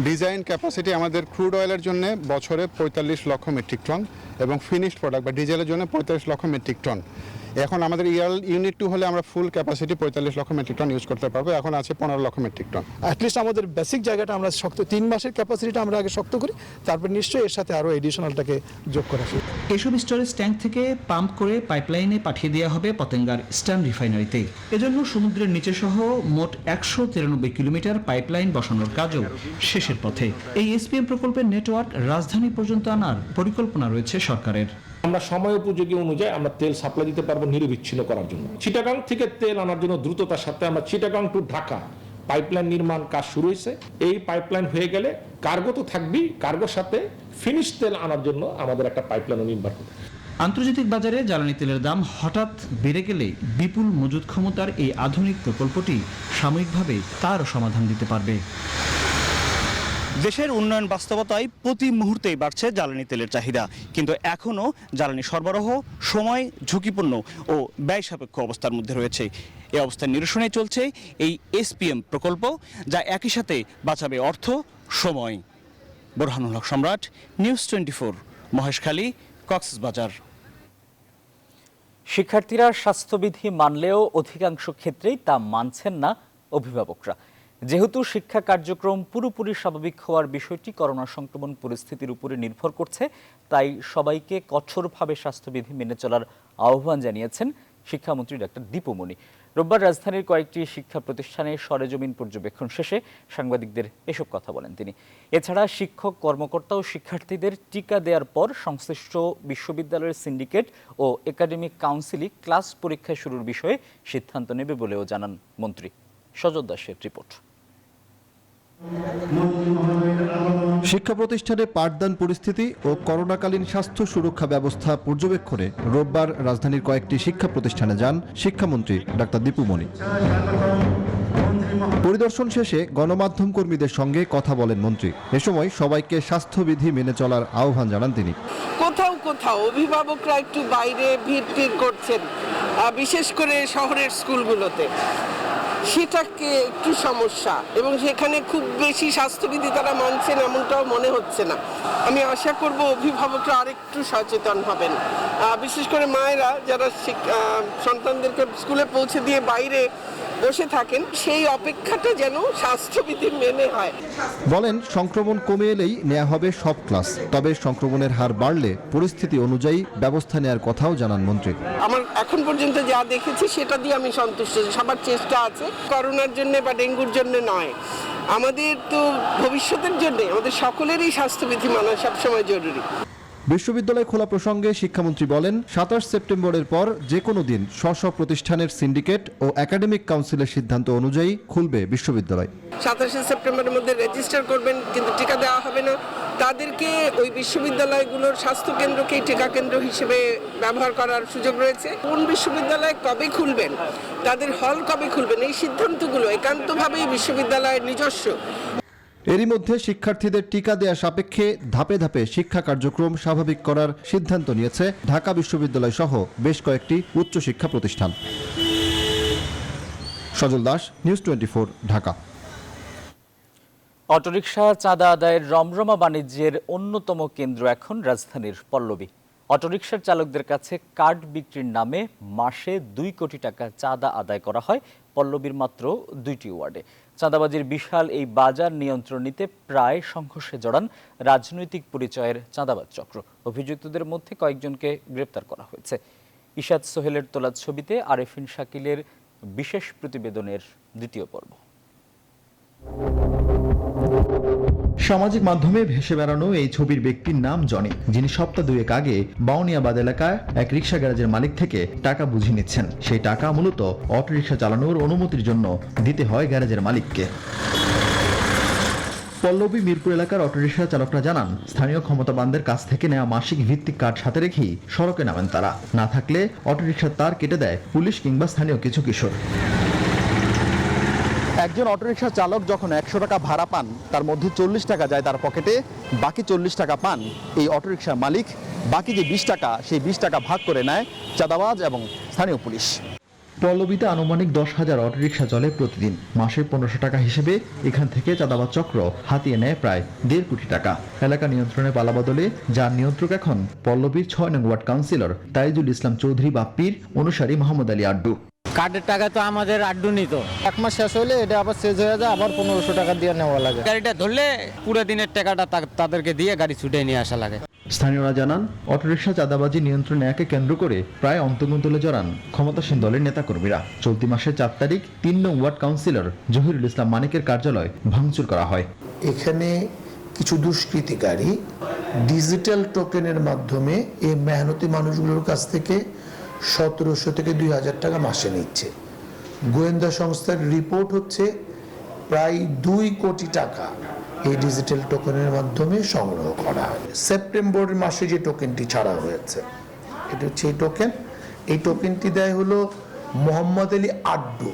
Speaker 17: ডিজাইন ক্যাপাসিটি আমাদের ক্রুড অয়েলের জন্য বছরে ৪৫ লক্ষ মেট্রিক টন এবং ফিনিশড প্রোডাক্ট বা ডিজেলের জন্য ৩৫ লক্ষ মেট্রিক টন। এখন আমাদের ইউনিট 2 হলে আমরা ফুল ক্যাপাসিটি ৪৫ লক্ষ মেট্রিক টন ইউজ করতে পারবো। এখন আছে ১৫ লক্ষ মেট্রিক টন।
Speaker 16: অ্যাটলিস্ট আমাদের বেসিক জায়গাটা আমরা শক্ত ৩ মাসের ক্যাপাসিটিটা আমরা আগে শক্ত করি, তারপর নিশ্চয়ই এর সাথে আরও এডিশনালটাকে যোগ করা হবে।
Speaker 5: এসব স্টোরেজ ট্যাঙ্ক থেকে পাম্প করে পাইপলাইনে পাঠিয়ে দেওয়া হবে পতেঙ্গার ইস্টার্ন রিফাইনারিতে। এজন্য সমুদ্রের নিচে সহ মোট ১৯৩ কিলোমিটার পাইপলাইন বসানোর কাজও শেষের পথে। এই এসপিএম প্রকল্পের নেটওয়ার্ক রাজধানী পর্যন্ত আনার পরিকল্পনা রয়েছে সরকারের।
Speaker 18: আমরা সময় উপযোগী অনুযায়ী আমরা তেল সাপ্লাই দিতে পারবো নিরবিচ্ছিন্ন করার জন্য। চিটাগাং থেকে তেল আনার জন্য দ্রুততার সাথে আমরা চিটাগাং টু ঢাকা পাইপলাইন নির্মাণ কাজ শুরু হয়েছে। এই পাইপলাইন হয়ে গেলে কার্গো তো থাকবেই, কার্গোর সাথে ফিনিশ তেল আনার জন্য আমাদের একটা পাইপলাইন নির্মাণ করতে।
Speaker 5: আন্তর্জাতিক বাজারে জ্বালানি তেলের দাম হঠাৎ বেড়ে গেলে বিপুল মজুদ ক্ষমতার এই আধুনিক প্রকল্পটি সাময়িকভাবে তারও সমাধান দিতে পারবে।
Speaker 19: দেশের উন্নয়ন বাস্তবতায় প্রতি মুহূর্তেই বাড়ছে জ্বালানি তেলের চাহিদা, কিন্তু এখনও জ্বালানি সরবরাহ সময়, ঝুঁকিপূর্ণ ও ব্যয় সাপেক্ষ অবস্থার মধ্যে রয়েছে। এই অবস্থার নিরসনে চলছে এই এসপিএম প্রকল্প, যা একই সাথে বাঁচাবে অর্থ, সময়। বুরহানুল হক সম্রাট, নিউজ 24, মহেশখালী, কক্সবাজার।
Speaker 1: শিক্ষার্থীরা স্বাস্থ্যবিধি মানলেও অধিকাংশ ক্ষেত্রেই তা মানছেন না অভিভাবকরা। যেহেতু শিক্ষা কার্যক্রম পুরোপুরি স্বাভাবিক হওয়ার বিষয়টি করোনা সংক্রমণ পরিস্থিতির উপরে নির্ভর করছে, তাই সবাইকে কঠোরভাবে স্বাস্থ্যবিধি মেনে চলার আহ্বান জানিয়েছেন শিক্ষামন্ত্রী ডক্টর দীপু মনি। রোববার রাজধানীর কয়েকটি শিক্ষা প্রতিষ্ঠানে সরেজমিন পর্যবেক্ষণ শেষে সাংবাদিকদের এসব কথা বলেন তিনি। এছাড়া শিক্ষক, কর্মকর্তা ও শিক্ষার্থীদের টিকা দেওয়ার পর সংশ্লিষ্ট বিশ্ববিদ্যালয়ের সিন্ডিকেট ও একাডেমিক কাউন্সিলই ক্লাস পরীক্ষা শুরুর বিষয়ে সিদ্ধান্ত নেবে বলেও জানান মন্ত্রী। সজল দাসের রিপোর্ট।
Speaker 20: শিক্ষা প্রতিষ্ঠানে পাঠদান পরিস্থিতি ও করোনাকালীন স্বাস্থ্য সুরক্ষা ব্যবস্থা পর্যবেক্ষণে রোববার রাজধানীর কয়েকটি শিক্ষা প্রতিষ্ঠানে যান শিক্ষামন্ত্রী ডাক্তার দীপু মনি। পরিদর্শন শেষে গণমাধ্যম কর্মীদের সঙ্গে কথা বলেন মন্ত্রী। এ সময় সবাইকে স্বাস্থ্যবিধি মেনে চলার আহ্বান জানান তিনি।
Speaker 21: কোথাও কোথাও অভিভাবকরা একটু বাইরে ভিড় করছেন, বিশেষ করে শহরের স্কুলগুলোতে, সেটাকে একটু সমস্যা, এবং সেখানে খুব বেশি স্বাস্থ্যবিধি তারা মানছেন এমনটাও মনে হচ্ছে না। আমি আশা করব অভিভাবকরা আরেকটু সচেতন হবেন, বিশেষ করে মায়েরা যারা সন্তানদেরকে স্কুলে পৌঁছে দিয়ে বাইরে বসে থাকেন, সেই অপেক্ষাটা যেন স্বাস্থ্যবিধি মেনে হয়।
Speaker 20: বলেন সংক্রমণ কমে এলেই নেওয়া হবে সব ক্লাস, তবে সংক্রমণের হার বাড়লে পরিস্থিতি অনুযায়ী ব্যবস্থা নেওয়ার কথাও জানান মন্ত্রী।
Speaker 21: আমার এখন পর্যন্ত যা দেখেছি সেটা দিয়ে আমি সন্তুষ্ট। সবার চেষ্টা আছে, করোনার জন্য বা ডেঙ্গুর জন্য নয়, আমাদের তো ভবিষ্যতের জন্য আমাদের সকলেরই স্বাস্থ্যবিধি মানা সবসময় জরুরি।
Speaker 20: বিশ্ববিদ্যালয় খোলা প্রসঙ্গে শিক্ষামন্ত্রী বলেন 27 সেপ্টেম্বরের পর যে কোনো দিন স্ব প্রতিষ্ঠানের সিন্ডিকেট ও একাডেমিক কাউন্সিলের সিদ্ধান্ত অনুযায়ী খুলবে বিশ্ববিদ্যালয়।
Speaker 21: 27 সেপ্টেম্বরের মধ্যে রেজিস্টার করবেন, কিন্তু টিকা দেওয়া হবে না। তাদেরকে ওই বিশ্ববিদ্যালয়গুলোর স্বাস্থ্য কেন্দ্রকে টিকা কেন্দ্র হিসেবে ব্যবহার করার সুযোগ রয়েছে। কোন বিশ্ববিদ্যালয় কবে খুলবেন, তাদের হল কবে খুলবেন, এই সিদ্ধান্তগুলো একান্তভাবেই বিশ্ববিদ্যালয়ের নিজস্ব।
Speaker 20: এরই মধ্যে শিক্ষার্থীদের টিকা দেয়া সাপেক্ষে ধাপে ধাপে শিক্ষা কার্যক্রম স্বাভাবিক করার সিদ্ধান্ত নিয়েছে ঢাকা বিশ্ববিদ্যালয় সহ বেশ কয়েকটি উচ্চশিক্ষা প্রতিষ্ঠান। সজল দাস, নিউজ 24, ঢাকা।
Speaker 1: অটোরিকশা চাঁদা আদায়ের রমরমা বাণিজ্যের অন্যতম কেন্দ্র এখন রাজধানীর পল্লবী। অটোরিকশার চালকদের কাছে কার্ড বিক্রির নামে মাসে 2 কোটি টাকা চাঁদা আদায় করা হয় পল্লবীর মাত্র 2টি ওয়ার্ডে। চাঁদাবাজির বিশাল এই বাজার নিয়ন্ত্রণ নিতে প্রায় সংঘর্ষে জড়ান রাজনৈতিক পরিচয়ের চাঁদাবাজ চক্র। অভিযুক্তদের মধ্যে কয়েকজনকে গ্রেপ্তার করা হয়েছে। ইশাদ সোহেলের তোলা ছবিতে আরেফিন শাকিলের বিশেষ প্রতিবেদনের দ্বিতীয় পর্ব।
Speaker 22: সামাজিক মাধ্যমে ভেসে বেড়ানো এই ছবির ব্যক্তির নাম জনি, যিনি সপ্তাহ 2 আগে বাউনিয়াবাদ এলাকায় এক রিক্সা গ্যারেজের মালিক থেকে টাকা বুঝে নিচ্ছেন। সেই টাকা মূলত অটোরিকশা চালানোর অনুমতির জন্য দিতে হয় গ্যারেজের মালিককে। পল্লবী মিরপুর এলাকার অটোরিকশা চালকরা জানান, স্থানীয় ক্ষমতাবানদের কাছ থেকে নেওয়া মাসিক ভিত্তিক কার্ড সাথে রেখেই সড়কে নামেন তারা। না থাকলে অটোরিকশার তার কেটে দেয় পুলিশ কিংবা স্থানীয় কিছু কিশোর। একজন অটোরিকশা চালক যখন 100 টাকা ভাড়া পান, তার মধ্যে 40 টাকা যায় তার পকেটে, বাকি 40 টাকা পান এই অটোরিকশার মালিক। বাকি যে 20 টাকা, সেই 20 টাকা ভাগ করে নেয় চাঁদাবাজ এবং স্থানীয় পুলিশ। পল্লবীতে আনুমানিক 10,000 অটোরিকশা চলে প্রতিদিন। মাসে 1500 টাকা হিসেবে এখান থেকে চাঁদাবাজ চক্র হাতিয়ে নেয় প্রায় 1.5 কোটি টাকা। এলাকা নিয়ন্ত্রণে পালাবদলে যার নিয়ন্ত্রক এখন পল্লবীর 6 নং ওয়ার্ড কাউন্সিলর তাইজুল ইসলাম চৌধুরী বাপ্পির অনুসারী মোহাম্মদ আলী আড্ডু।
Speaker 23: কার্ডের টাকা তো আমাদের আড্ডু নিত, 1 মাস শেষ হলে এটা আবার শেষ হয়ে যায়, আবার 1500 টাকা দিয়ে নেওয়া লাগে। গাড়িটা ধরলে পুরো দিনের টাকাটা তাদেরকে দিয়ে গাড়ি ছুটে নিয়ে আসা লাগে।
Speaker 22: স্থানীয়রা জানান, অটোরিকশা চাঁদাবাজি নিয়ন্ত্রণে একে কেন্দ্র করে প্রায় অন্তর্গুন্তলে জড়ান ক্ষমতাসীন দলের নেতাকর্মীরা। চলতি মাসের 4 তারিখ 3 নং ওয়ার্ড কাউন্সিলর জহিরুল ইসলাম মানিকের কার্যালয় ভাঙচুর করা হয়।
Speaker 24: এখানে কিছু দুষ্কৃতিকারী ডিজিটাল টোকেনের মাধ্যমে এই মেহনতি মানুষগুলোর কাছ থেকে 1700 থেকে 2000 টাকা মাসে নিচ্ছে। গোয়েন্দা সংস্থার রিপোর্ট হচ্ছে প্রায় 2 কোটি টাকা এই ডিজিটাল টোকেনের মাধ্যমে সংগ্রহ করা হয়। সেপ্টেম্বর মাসে যে টোকেনটি ছাড়া হয়েছে, এটা হচ্ছে এই টোকেনটি দেয় হলো মোহাম্মদ আলী আড্ডু।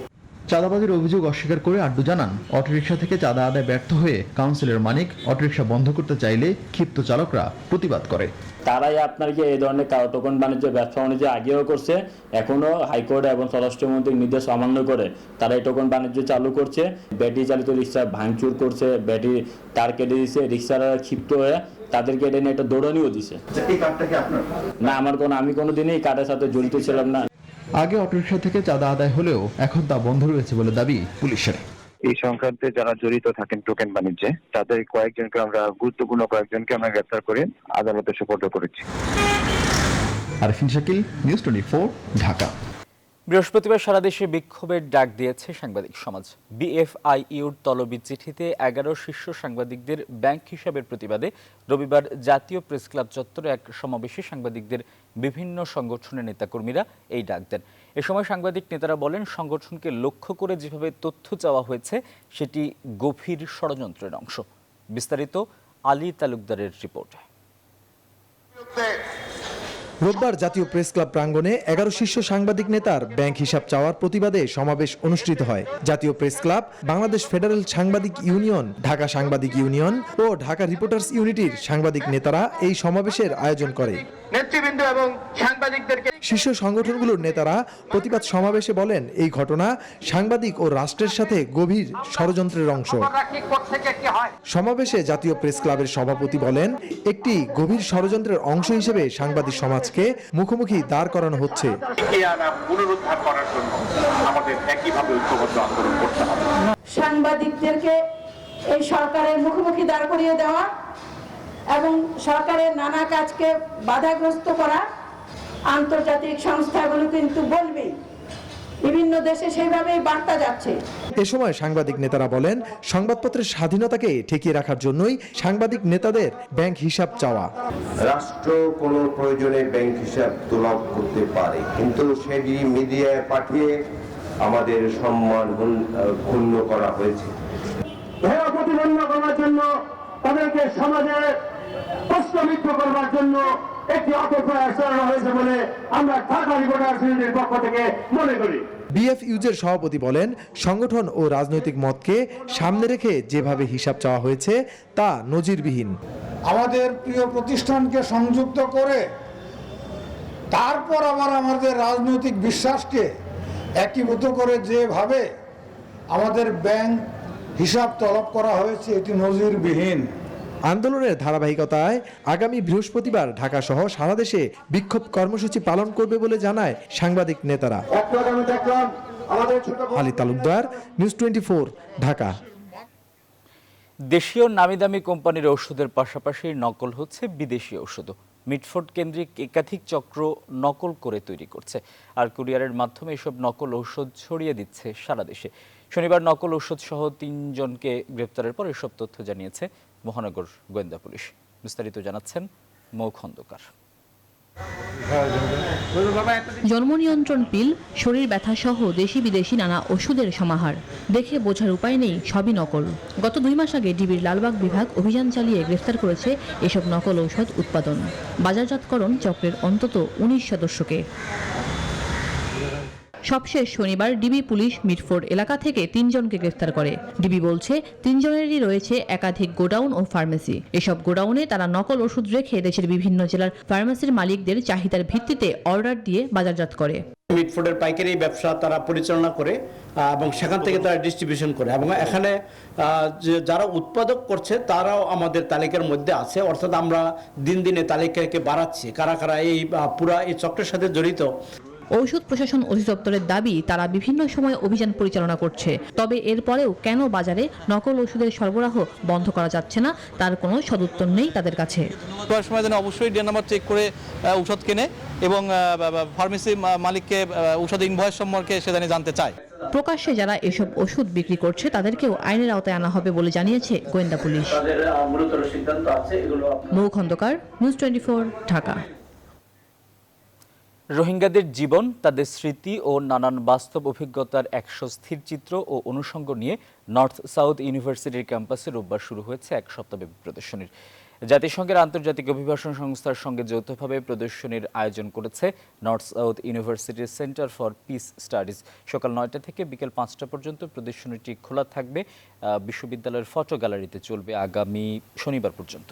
Speaker 22: চাঁদাবাজির অভিযোগ অস্বীকার করে আড্ডু জানান, অটোরিকশা থেকে চাঁদা আদায় ব্যর্থ হয়ে কাউন্সিলর মানিক অটোরিকশা বন্ধ করতে চাইলে ক্ষিপ্ত চালকরা প্রতিবাদ করে।
Speaker 25: তারাই আপনাকে এই ধরনের টোকন বাণিজ্য ব্যবসা বাণিজ্য আগেও করছে, এখনো হাইকোর্ট এবং স্বরাষ্ট্রমন্ত্রীর নির্দেশ অমান্য করে তারা এই টোকন বাণিজ্য চালু করছে। ব্যাটারি চালিত রিক্সা ভাঙচুর করছে, ব্যাটারি তার কেটে দিচ্ছে, রিক্সারা ক্ষিপ্ত হয়ে তাদেরকে এটা নিয়ে একটা দৌড়ানিও দিছে। না, আমি কোনোদিনই এই কার্ডের সাথে জড়িত ছিলাম না।
Speaker 22: আগে অটোরিকশা থেকে চাঁদা আদায় হলেও এখন তা বন্ধ রয়েছে বলে দাবি পুলিশের।
Speaker 26: এই সংক্রান্তে যারা জড়িত থাকেন টোকেন বাণিজ্যে, তাদের গুরুত্বপূর্ণ কয়েকজনকে আমরা গ্রেফতার করে আদালতে সোপর্দ করেছি।
Speaker 22: আরেফিন শাকিল, নিউজ 24, ঢাকা।
Speaker 1: বৃহস্পতিবার সারা দেশে বিক্ষোভের ডাক দিয়েছে সাংবাদিক সমাজ। বিএফআইইউর তলবি চিঠিতে 11 শীর্ষ সাংবাদিকদের ব্যাংক হিসাবের প্রতিবাদে রবিবার জাতীয় প্রেস ক্লাব চত্বরে এক সমাবেশে সাংবাদিকদের বিভিন্ন সংগঠনের নেতাকর্মীরা এই ডাক দেন। এ সময় সাংবাদিক নেতারা বলেন, সংগঠনকে লক্ষ্য করে যেভাবে তথ্য চাওয়া হয়েছে সেটি গভীর ষড়যন্ত্রের অংশ। বিস্তারিত আলী তালুকদারের রিপোর্টে।
Speaker 2: রোববার জাতীয় প্রেস ক্লাব প্রাঙ্গণে 11 শীর্ষ সাংবাদিক নেতার ব্যাংক হিসাব চাওয়ার প্রতিবাদে সমাবেশ অনুষ্ঠিত হয়। জাতীয় প্রেস ক্লাব, বাংলাদেশ ফেডারেল সাংবাদিক ইউনিয়ন, ঢাকা সাংবাদিক ইউনিয়ন ও ঢাকা রিপোর্টার্স ইউনিটির সাংবাদিক নেতারা এই সমাবেশের আয়োজন করে।
Speaker 3: নেতৃবৃন্দ এবং সাংবাদিকদেরকে
Speaker 2: শীর্ষ সংগঠনগুলোর নেতারা প্রতিবাদ সমাবেশে বলেন, এই ঘটনা সাংবাদিক ও রাষ্ট্রের সাথে গভীর ষড়যন্ত্রের অংশ। সমাবেশে জাতীয় প্রেস ক্লাবের সভাপতি বলেন, একটি গভীর ষড়যন্ত্রের অংশ হিসেবে সাংবাদিক সমাজকে মুখোমুখি দাঁড় করানো হচ্ছে।
Speaker 3: পুনরুদ্ধার করার জন্য আমাদের একইভাবে ঐক্যবদ্ধ আন্দোলন করতে হবে।
Speaker 4: সাংবাদিকদেরকে এই সরকারের মুখোমুখি দাঁড় করিয়ে দেওয়া এবং সরকারের নানা কাজকে বাধাগ্রস্ত করা আন্তর্জাতিক সংস্থাগুলো কিন্তু বলবেই, বিভিন্ন দেশে সেইভাবেই বার্তা যাচ্ছে।
Speaker 2: এ সময় সাংবাদিক নেতারা বলেন, সংবাদপত্রের স্বাধীনতাকে ঠেকিয়ে রাখার জন্যই সাংবাদিক নেতাদের ব্যাংক হিসাব চাওয়া।
Speaker 6: রাষ্ট্র কোনো প্রয়োজনে ব্যাংক হিসাব তলব করতে পারে, কিন্তু সেটি মিডিয়ায় পাঠিয়ে আমাদের সম্মান ক্ষুণ্ণ করা হয়েছে।
Speaker 3: প্রতিবন্ধ করার জন্য, তাদেরকে সমাজে প্রশ্নবিদ্ধ করবার জন্য একটি অপপ্রয়াস চালানো হয়েছে বলে আমরা ঢাকা রিপোর্টার্স ইউনিটির পক্ষ থেকে মনে করি।
Speaker 2: বিএফইউজের সভাপতি বলেন, সংগঠন ও রাজনৈতিক মতকে সামনে রেখে যেভাবে হিসাব চাওয়া হয়েছে তা নজিরবিহীন।
Speaker 11: আমাদের প্রিয় প্রতিষ্ঠানকে সংযুক্ত করে তারপর আবার আমাদের রাজনৈতিক বিশ্বাসকে একীভূত করে যেভাবে আমাদের ব্যাংক হিসাব তলব করা হয়েছে এটি নজিরবিহীন।
Speaker 2: আন্দোলনের ধারাবাহিকতায় আগামী বৃহস্পতিবার ঢাকা সহ সারা দেশে বিক্ষোভ কর্মসূচি পালন করবে বলে জানায় সাংবাদিক নেতারা। আলী তালুকদার, নিউজ 24, ঢাকা।
Speaker 1: দেশীয় নামিদামি কোম্পানির ওষুধের পাশাপাশি নকল হচ্ছে বিদেশি ওষুধও। মিটফোর্ড কেন্দ্রিক একাধিক চক্র নকল করে তৈরি করছে, আর কুরিয়ারের মাধ্যমে এসব নকল ঔষধ ছড়িয়ে দিচ্ছে সারা দেশে। শনিবার নকল ঔষধ সহ 3 জনকে গ্রেপ্তারের পর এসব তথ্য জানিয়েছে মহানগর গোয়েন্দা পুলিশ। বিস্তারিত জানাচ্ছেন মৌ খন্দকার।
Speaker 7: জন্ম নিয়ন্ত্রণ পিল, শরীর ব্যথা সহ দেশি বিদেশি নানা ওষুধের সমাহার। দেখে বোঝার উপায় নেই, সবই নকল। গত 2 মাস আগে ডিবির লালবাগ বিভাগ অভিযান চালিয়ে গ্রেফতার করেছে এসব নকল ঔষধ উৎপাদন, বাজারজাতকরণ চক্রের অন্তত 19 সদস্যকে। সবশেষ শনিবার ডিবি পুলিশ মিটফোর্ড এলাকা থেকে 3 জনকে গ্রেফতার করে। ডিবি বলছে, 3 জনেরই রয়েছে একাধিক গোডাউন ও ফার্মেসি। এসব গোডাউনে তারা নকল ওষুধ রেখে দেশের বিভিন্ন জেলার ফার্মেসির মালিকদের চাহিদার ভিত্তিতে অর্ডার দিয়ে বাজারজাত করে।
Speaker 9: মিটফোর্ডের পাইকারি ব্যবসা তারা পরিচালনা করে এবং সেখান থেকে তারা ডিস্ট্রিবিউশন করে, এবং এখানে যারা উৎপাদক করছে তারাও আমাদের তালিকার মধ্যে আছে। অর্থাৎ আমরা দিন দিনে তালিকাকে বাড়াচ্ছি কারা কারা এই পুরা এই চক্রের সাথে জড়িত।
Speaker 7: ঔষধ প্রশাসন অধিদপ্তরের দাবি, তারা বিভিন্ন সময় অভিযান পরিচালনা করছে। তবে এরপরেও কেন বাজারে নকল ওষুধের সরবরাহ বন্ধ করা যাচ্ছে না তার কোনো সদুত্তর নেই তাদের কাছে।
Speaker 9: সময় যেন অবশ্যই ডিএ নাম্বার চেক করে ঔষধ কেনে এবং ফার্মেসি মালিককে ঔষধ ইনভয়েস সম্পর্কে সে জানতে চায়।
Speaker 7: প্রকাশ্যে যারা এসব ওষুধ বিক্রি করছে তাদেরকেও আইনের আওতায় আনা হবে বলে জানিয়েছে গোয়েন্দা পুলিশ। মৌ খন্দকার, নিউজ 24, ঢাকা।
Speaker 1: রোহিঙ্গাদের জীবন, তাদের স্মৃতি ও নানান বাস্তব অভিজ্ঞতার এক স্থিরচিত্র ও অনুষঙ্গ নিয়ে নর্থ সাউথ ইউনিভার্সিটির ক্যাম্পাসে রোববার শুরু হয়েছে এক সপ্তাহব্যাপী প্রদর্শনীর। জাতিসংঘের আন্তর্জাতিক অভিবাসন সংস্থার সঙ্গে যৌথভাবে প্রদর্শনীর আয়োজন করেছে নর্থ সাউথ ইউনিভার্সিটির সেন্টার ফর পিস স্টাডিজ। সকাল 9টা থেকে বিকেল 5টা পর্যন্ত প্রদর্শনীটি খোলা থাকবে। বিশ্ববিদ্যালয়ের ফটো গ্যালারিতে চলবে আগামী শনিবার পর্যন্ত।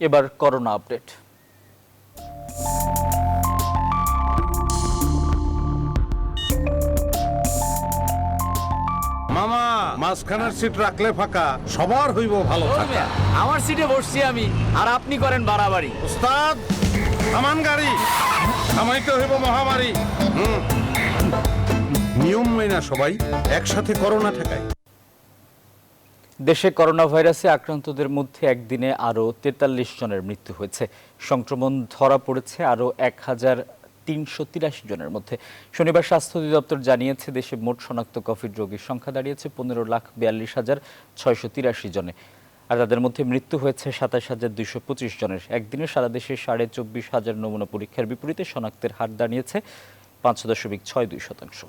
Speaker 1: এবার করোনা আপডেট।
Speaker 27: মামা, মাঝখানের সিট রাখলে ফাঁকা, সবার হইব ভালো থাকা।
Speaker 28: আমার সিটে বসছি আমি, আর আপনি করেন বাড়াবাড়ি।
Speaker 27: উস্তাদ, থামান গাড়ি, থামাইতে হইব মহামারী। নিয়ম মেনে সবাই একসাথে করোনা ঠেকায়।
Speaker 1: দেশে করোনা ভাইরাসে আক্রান্তদের মধ্যে একদিনে আরও 43 জনের মৃত্যু হয়েছে। সংক্রমণ ধরা পড়েছে আরও 1383 জনের মধ্যে। শনিবার স্বাস্থ্য অধিদপ্তর জানিয়েছে দেশে মোট শনাক্ত কোভিড রোগীর সংখ্যা দাঁড়িয়েছে 15,42,683 জনে। আর তাদের মধ্যে মৃত্যু হয়েছে 27,225 জনের। একদিনে সারা দেশে 24,500 নমুনা পরীক্ষার বিপরীতে শনাক্তের হার দাঁড়িয়েছে 5.62%।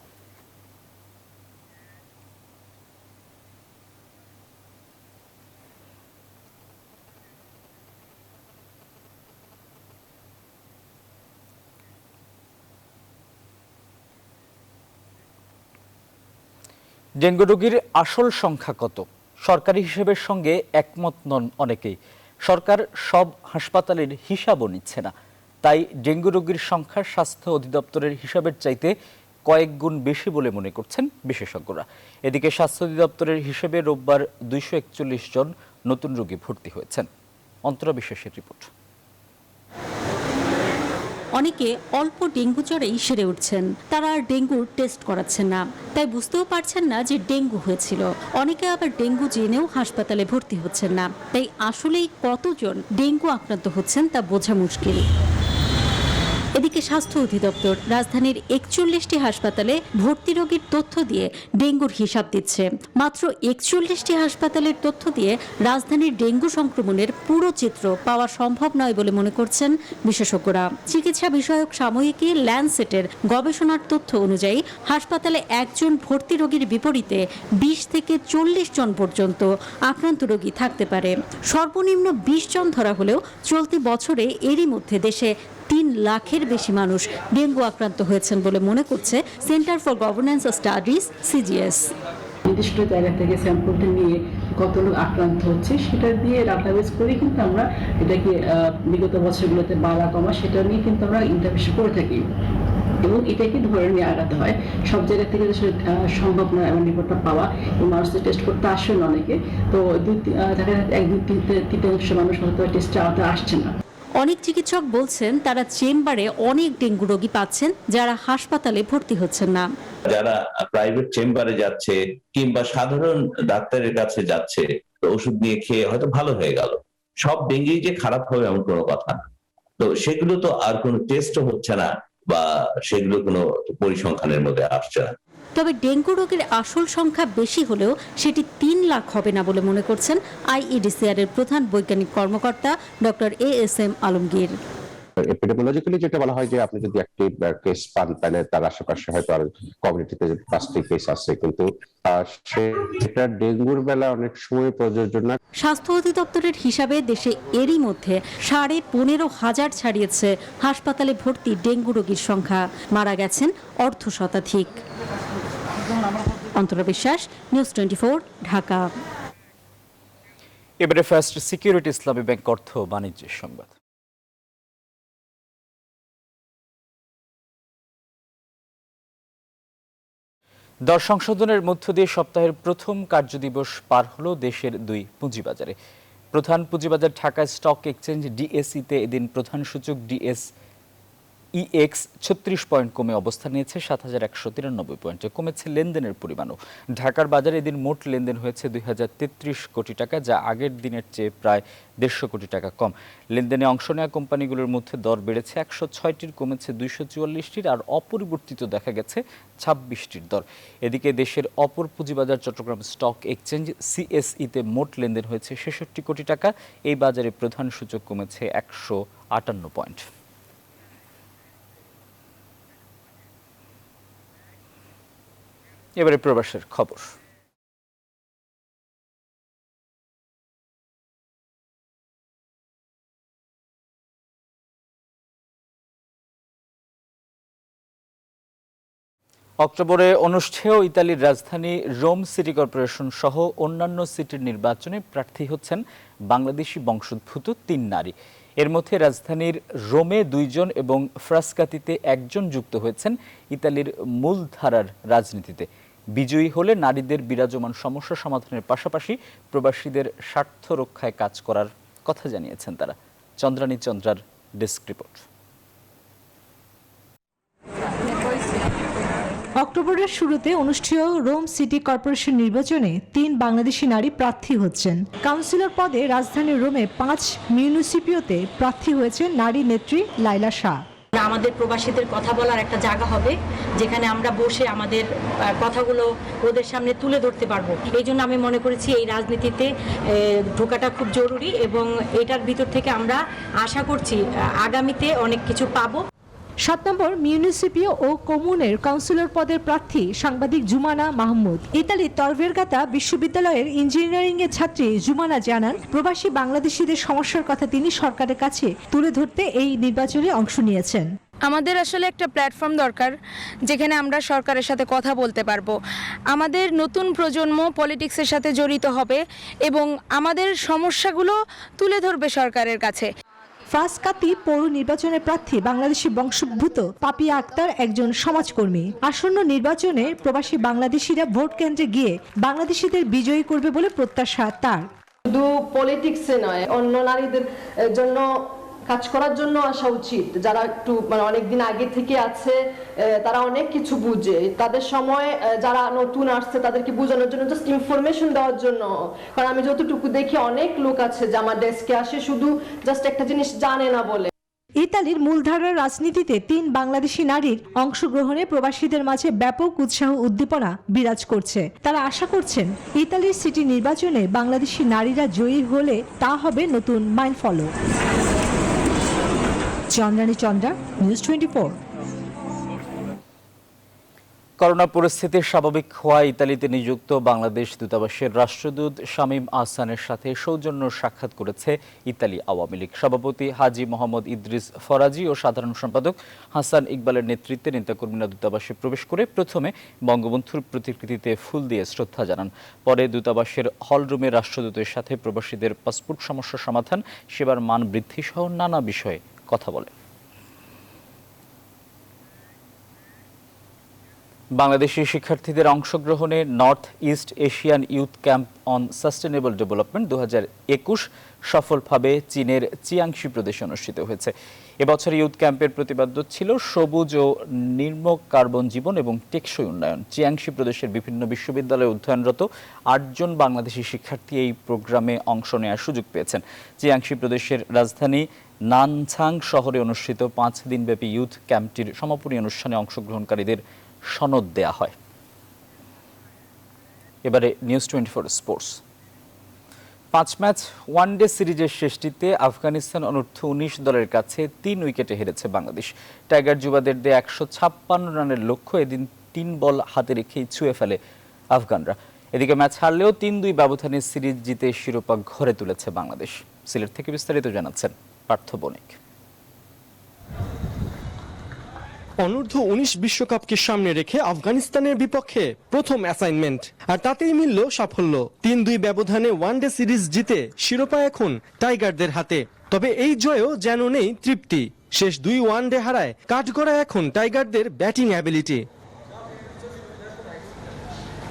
Speaker 1: ডেঙ্গু রোগীর আসল সংখ্যা কত? সরকারি হিসেবের সঙ্গে একমত নন অনেকেই। সরকার সব হাসপাতালের হিসাবও নিচ্ছে না। তাই ডেঙ্গু রোগীর সংখ্যা স্বাস্থ্য অধিদপ্তরের হিসাবের চাইতে কয়েক গুণ বেশি বলে মনে করছেন বিশেষজ্ঞরা। এদিকে স্বাস্থ্য অধিদপ্তরের হিসেবে রোববার 241 জন নতুন রোগী ভর্তি হয়েছেন। অন্তরা বিশ্বাসের রিপোর্ট।
Speaker 8: অনেকে অল্প ডেঙ্গু জ্বরেই সেরে উঠছেন, তারা আর ডেঙ্গুর টেস্ট করাচ্ছেন না, তাই বুঝতেও পারছেন না যে ডেঙ্গু হয়েছিল। অনেকে আবার ডেঙ্গু জেনেও হাসপাতালে ভর্তি হচ্ছেন না, তাই আসলেই কতজন ডেঙ্গু আক্রান্ত হচ্ছেন তা বোঝা মুশকিল। এদিকে স্বাস্থ্য অধিদপ্তর রাজধানীর 41টি হাসপাতালে ভর্তি রোগীর তথ্য দিয়ে ডেঙ্গুর হিসাব দিচ্ছে। মাত্র 41টি হাসপাতালের তথ্য দিয়ে রাজধানীর ডেঙ্গু সংক্রমণের পুরো চিত্র পাওয়া সম্ভব নয় বলে মনে করছেন বিশেষজ্ঞরা। চিকিৎসা বিষয়ক সাময়িকী ল্যান্ডসেটের গবেষণার তথ্য অনুযায়ী হাসপাতালে একজন ভর্তি রোগীর বিপরীতে 20 থেকে 40 জন পর্যন্ত আক্রান্ত রোগী থাকতে পারে। সর্বনিম্ন 20 জন ধরা হলেও চলতি বছরে এরই মধ্যে দেশে 3 লাখের বেশি মানুষ ডেঙ্গু আক্রান্ত হয়েছেন বলে মনে করছে centre for governance studies CGS।
Speaker 10: নির্দিষ্ট জায়গা থেকে স্যাম্পলটা নিয়ে কত লোক আক্রান্ত হচ্ছে সেটা দিয়ে ডাটাবেস করে কিন্তু আমরা এটাকে বিগত বছরগুলোতে বাড়া কমা সেটা নিয়ে কিন্তু আমরা ইন্টারভিউ করে থাকি এবং এটাকে ধরে নিয়ে আগাতে হয়। সব জায়গা থেকে সম্ভব নয় এমন রিপোর্টটা পাওয়া, এই মানুষদের টেস্ট করতে আসেন অনেকে, তো দেখা যাচ্ছে 1-2-3 মানুষ হয়তো টেস্টে আওতা আসছে না।
Speaker 8: অনেক চিকিৎসক বলছেন তারা চেম্বারে অনেক ডেঙ্গু রোগী পাচ্ছেন যারা হাসপাতালে ভর্তি হচ্ছেন না।
Speaker 12: যারা প্রাইভেট চেম্বারে যাচ্ছে কিংবা সাধারণ ডাক্তারের কাছে যাচ্ছে, ওষুধ নিয়ে খেয়ে হয়তো ভালো হয়ে গেল, সব ডেঙ্গি যে খারাপ হবে এমন কোনো কথা না। তো সেগুলো তো আর কোনো টেস্টও হচ্ছে না বা সেগুলো কোনো পরিসংখ্যানের মধ্যে আসছে না।
Speaker 8: তবে ডেঙ্গু রোগীর আসল সংখ্যা বেশি হলেও সেটি 3 লাখ হবে না বলে মনে করছেন IEDCR এর প্রধান বৈজ্ঞানিক কর্মকর্তা ডক্টর ASM আলমগীর।
Speaker 13: এপিডেমিওলজিক্যালি যেটা বলা হয় যে আপনি যদি একটি কেস পান তাহলে তার আশেপাশে হয়তো আর কমিউনিটিতে 5টি কেস আছে, কিন্তু সেটা ডেঙ্গুর বেলা অনেক সময় প্রযোজ্য না।
Speaker 8: স্বাস্থ্য অধিদপ্তরের হিসাবে দেশে এরই মধ্যে 15,500 ছাড়িয়েছে হাসপাতালে ভর্তি ডেঙ্গু রোগীর সংখ্যা। মারা গেছেন অর্ধশতাধিক। অন্তরা বিশ্বাস, নিউজ 24, ঢাকা।
Speaker 1: এবারে ফার্স্ট সিকিউরিটি ইসলামী ব্যাংক অর্থ বাণিজ্যের সংবাদ। দর সংশোধনের মধ্য দিয়ে সপ্তাহের প্রথম কার্যদিবস পার হলো দেশের 2 পুঁজিবাজারে। প্রধান পুঁজিবাজার ঢাকা স্টক এক্সচেঞ্জ DSE-তে এদিন প্রধান সূচক DSEX 36 পয়েন্ট কমে অবস্থান নিয়েছে 7,193 পয়েন্টে। কমেছে লেনদেনের পরিমাণও। ঢাকার বাজারে এদিন মোট লেনদেন হয়েছে 2,033 কোটি টাকা, যা আগের দিনের চেয়ে প্রায় 150 কোটি টাকা কম। লেনদেনে অংশ নেওয়া কোম্পানিগুলোর মধ্যে দর বেড়েছে 106টির, কমেছে 244টির, আর অপরিবর্তিত দেখা গেছে 26টির দর। এদিকে দেশের অপর পুঁজিবাজার চট্টগ্রাম স্টক এক্সচেঞ্জ CSE-তে মোট লেনদেন হয়েছে 66 কোটি টাকা। এই বাজারে প্রধান সূচক কমেছে 158 পয়েন্ট। এবারে প্রবাসের খবর। অক্টোবরে অনুষ্ঠেয় ইতালির রাজধানী রোম সিটি কর্পোরেশন সহ অন্যান্য সিটির নির্বাচনে প্রার্থী হচ্ছেন বাংলাদেশি বংশোদ্ভূত 3 নারী। এর মধ্যে রাজধানীর রোমে 2 জন এবং ফ্রাস্কাতিতে 1 জন যুক্ত হয়েছেন ইতালির মূলধারার রাজনীতিতে। বিজয়ী হলে নারীদের বিরাজমান সমস্যা সমাধানের পাশাপাশি প্রবাসীদের স্বার্থ রক্ষায় কাজ করার কথা জানিয়েছেন তারা। চন্দ্রানী চন্দ্রার ডেস্ক রিপোর্ট।
Speaker 5: অক্টোবরের শুরুতে অনুষ্ঠেয় রোম সিটি কর্পোরেশন নির্বাচনে 3 বাংলাদেশি নারী প্রার্থী হচ্ছেন। কাউন্সিলর পদে রাজধানী রোমে 5 মিউনিসিপিওতে প্রার্থী হয়েছে নারী নেত্রী লাইলা শাহ।
Speaker 14: আমাদের প্রবাসীদের কথা বলার একটা জায়গা হবে, যেখানে আমরা বসে আমাদের কথাগুলো ওদের সামনে তুলে ধরতে পারবো। এই জন্য আমি মনে করেছি এই রাজনীতিতে ঢোকাটা খুব জরুরি, এবং এটার ভিতর থেকে আমরা আশা করছি আগামীতে অনেক কিছু পাবো।
Speaker 5: 7 নম্বর মিউনিসিপিও ও কমুনের কাউন্সিলর পদের প্রার্থী সাংবাদিক জুমানা মাহমুদ। ইতালির তর ভেরগাতা বিশ্ববিদ্যালয়ের ইঞ্জিনিয়ারিং এর ছাত্রী জুমানা জানান, প্রবাসী বাংলাদেশিদের সমস্যার কথা তিনি সরকারের কাছে তুলে ধরতে এই নির্বাচনে অংশ নিয়েছেন।
Speaker 15: আমাদের আসলে একটা প্ল্যাটফর্ম দরকার, যেখানে আমরা সরকারের সাথে কথা বলতে পারবো। আমাদের নতুন প্রজন্ম পলিটিক্সের সাথে জড়িত হবে এবং আমাদের সমস্যাগুলো তুলে ধরবে সরকারের কাছে।
Speaker 5: ফ্রাসকাতি পৌর নির্বাচনের প্রার্থী বাংলাদেশি বংশোদ্ভূত পাপিয়া আক্তার একজন সমাজকর্মী। আসন্ন নির্বাচনে প্রবাসী বাংলাদেশিরা ভোট কেন্দ্রে গিয়ে বাংলাদেশিদের বিজয়ী করবে বলে প্রত্যাশা তার।
Speaker 16: শুধু পলিটিক্সে নয়, অন্য নারীদের জন্য কাজ করার জন্য আসা উচিত। যারা একটু অনেকদিন আগে থেকে আছে, তারা অনেক কিছু বুঝে। তাদের সময় যারা নতুন আসছে তাদেরকে বোঝানোর জন্য, জাস্ট ইনফরমেশন দেওয়ার জন্য। কারণ আমি যতটুকু দেখি অনেক লোক আছে যে আমার ডেস্কে আসে শুধু জাস্ট একটা জিনিস জানে না বলে।
Speaker 5: ইতালির মূলধারার রাজনীতিতে 3 বাংলাদেশি নারীর অংশগ্রহণে প্রবাসীদের মাঝে ব্যাপক উৎসাহ উদ্দীপনা বিরাজ করছে। তারা আশা করছেন ইতালির সিটি নির্বাচনে বাংলাদেশি নারীরা জয়ী হলে তা হবে নতুন মাইলফলক। চন্দ্রানী চন্দ্রা, নিউজ 24।
Speaker 1: করোনা পরিস্থিতি স্বাভাবিক হওয়া ইতালিতে নিযুক্ত বাংলাদেশ দূতাবাসের রাষ্ট্রদূত শামীম আহসানের সাথে সৌজন্য সাক্ষাৎ করেছে ইতালি আওয়ামী লীগ সভাপতি হাজী মোহাম্মদ ইদ্রিস ফরাজি ও সাধারণ সম্পাদক হাসান ইকবালের নেতৃত্বে নেতাকর্মীরা দূতাবাসে প্রবেশ করে প্রথমে বঙ্গবন্ধুর প্রতিকৃতিতে ফুল দিয়ে শ্রদ্ধা জানান। পরে দূতাবাসের হলরুমে রাষ্ট্রদূতের সাথে প্রবাসীদের পাসপোর্ট সমস্যা সমাধান, সেবার মান বৃদ্ধি সহ নানা বিষয়ে কথা বলে। বাংলাদেশি শিক্ষার্থীদের অংশগ্রহণে north east Asian youth camp on sustainable development 2021 সফলভাবে চীনের চিয়াংশি প্রদেশে অনুষ্ঠিত হয়েছে। এবছর ইউথ ক্যাম্পের প্রতিপাদ্য ছিল সবুজ ও নির্ম কার্বন জীবন এবং টেকসই উন্নয়ন। চিয়াংশি প্রদেশের বিভিন্ন বিশ্ববিদ্যালয়ে অধ্যয়নরত 8 জন বাংলাদেশি শিক্ষার্থী এই প্রোগ্রামে অংশ নেওয়ার সুযোগ পেয়েছেন। চিয়াংশি প্রদেশের রাজধানী নানছাং শহরে অনুষ্ঠিত 5 দিনব্যাপী ইউথ ক্যাম্পটির সমাপনী অনুষ্ঠানে অংশগ্রহণকারীদের সনদ দেয়া হয়। এবারে নিউজ 24 স্পোর্টস। 5 ম্যাচ ওয়ানডে সিরিজের শেষটিতে আফগানিস্তান অনূর্ধ্ব-19 দলের কাছে 3 উইকেটে হেরেছে বাংলাদেশ। টাইগার যুবাদের দিয়ে 156 রানের লক্ষ্য এদিন 3 বল হাতে রেখেই ছুঁয়ে ফেলে আফগানরা। এদিকে ম্যাচ হারলেও 3-2 ব্যবধানে সিরিজ জিতে শিরোপা ঘরে তুলেছে বাংলাদেশ। সিলেট থেকে বিস্তারিত জানাচ্ছেন পার্থ বণিক।
Speaker 17: অনূর্ধ্ব-19 বিশ্বকাপকে সামনে রেখে আফগানিস্তানের বিপক্ষে প্রথম অ্যাসাইনমেন্ট, আর তাতেই মিলল সাফল্য। 3-2 ব্যবধানে ওয়ানডে সিরিজ জিতে শিরোপা এখন টাইগারদের হাতে। তবে এই জয়েও যেন নেই তৃপ্তি। শেষ 2 ওয়ানডে হারায় কাঠগড়া এখন টাইগারদের ব্যাটিং অ্যাবিলিটি।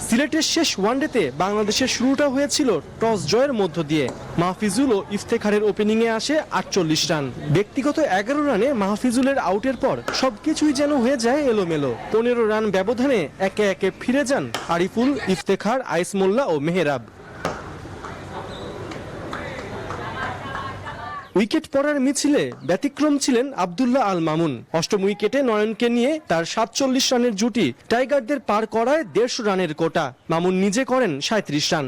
Speaker 17: সিলেটের শেষ ওয়ানডেতে বাংলাদেশের শুরুটা হয়েছিল টস জয়ের মধ্য দিয়ে। মাহফিজুল ও ইফতেখারের ওপেনিংয়ে আসে 48 রান। ব্যক্তিগত 11 রানে মাহফিজুলের আউটের পর সবকিছুই যেন হয়ে যায় এলোমেলো। 15 রান ব্যবধানে একে একে ফিরে যান আরিফুল, ইফতেখার, আইস মোল্লা ও মেহেরাব। উইকেট পড়ার মিছিলে ব্যতিক্রম ছিলেন আব্দুল্লাহ আল মামুন। 8ম উইকেটে নয়নকে নিয়ে তার 47 রানের জুটি টাইগারদের পার করায় 150 রানের কোটা। মামুন নিজে করেন 37 রান।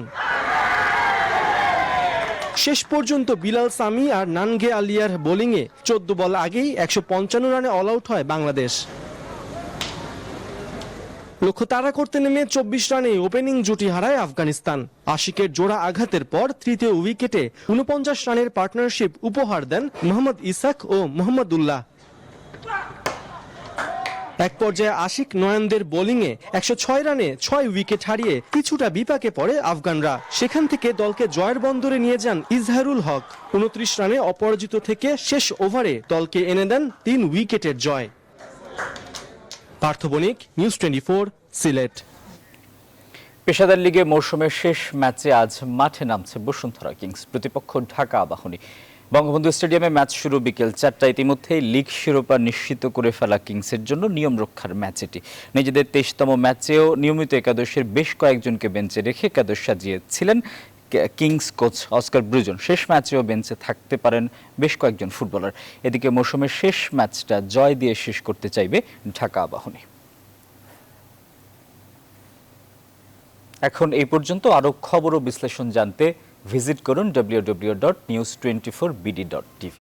Speaker 17: শেষ পর্যন্ত বিলাল সামি আর নানগে আলিয়ার বোলিংয়ে 14 বল আগেই 155 রানে অল আউট হয় বাংলাদেশ। লক্ষ্য তাড়া করতে নেমে 24 রানে ওপেনিং জুটি হারায় আফগানিস্তান। আশিকের জোড়া আঘাতের পর তৃতীয় উইকেটে 49 রানের পার্টনারশিপ উপহার দেন মোহাম্মদ ইসাক ও মোহাম্মদুল্লাহ। এক পর্যায়ে আশিক নয়নদের বোলিংয়ে 106 রানে 6 উইকেট হারিয়ে কিছুটা বিপাকে পড়ে আফগানরা। সেখান থেকে দলকে জয়ের বন্দরে নিয়ে যান ইজহারুল হক। 29 রানে অপরাজিত থেকে শেষ ওভারে দলকে এনে দেন 3 উইকেটের জয়। পার্থ বণিক, নিউজ 24, সিলেট।
Speaker 1: পেশাদার লিগে মৌসুমের শেষ ম্যাচে আজ মাঠে নামছে বসুন্ধরা কিংস। প্রতিপক্ষ ঢাকা আবাহনী। বঙ্গবন্ধু স্টেডিয়ামে ম্যাচ শুরু বিকেল 4টায়। ইতিমধ্যেই লিগ শিরোপা নিশ্চিত করে ফেলা কিংসের জন্য নিয়ম রক্ষার ম্যাচ এটি। নিজেদের 23তম ম্যাচেও নিয়মিত একাদশের বেশ কয়েকজনকে বেঞ্চে রেখে একাদশ সাজিয়েছিলেন কিংস কোচ অস্কার ব্রুজন। শেষ ম্যাচেও বেঞ্চে থাকতে পারেন বেশ কয়েকজন ফুটবলার। এদিকে মৌসুমের শেষ ম্যাচটা জয় দিয়ে শেষ করতে চাইবে ঢাকা আবাহনী। এখন এই পর্যন্ত। আরও খবর ও বিশ্লেষণ জানতে ভিজিট করুন www.news24bd.tv।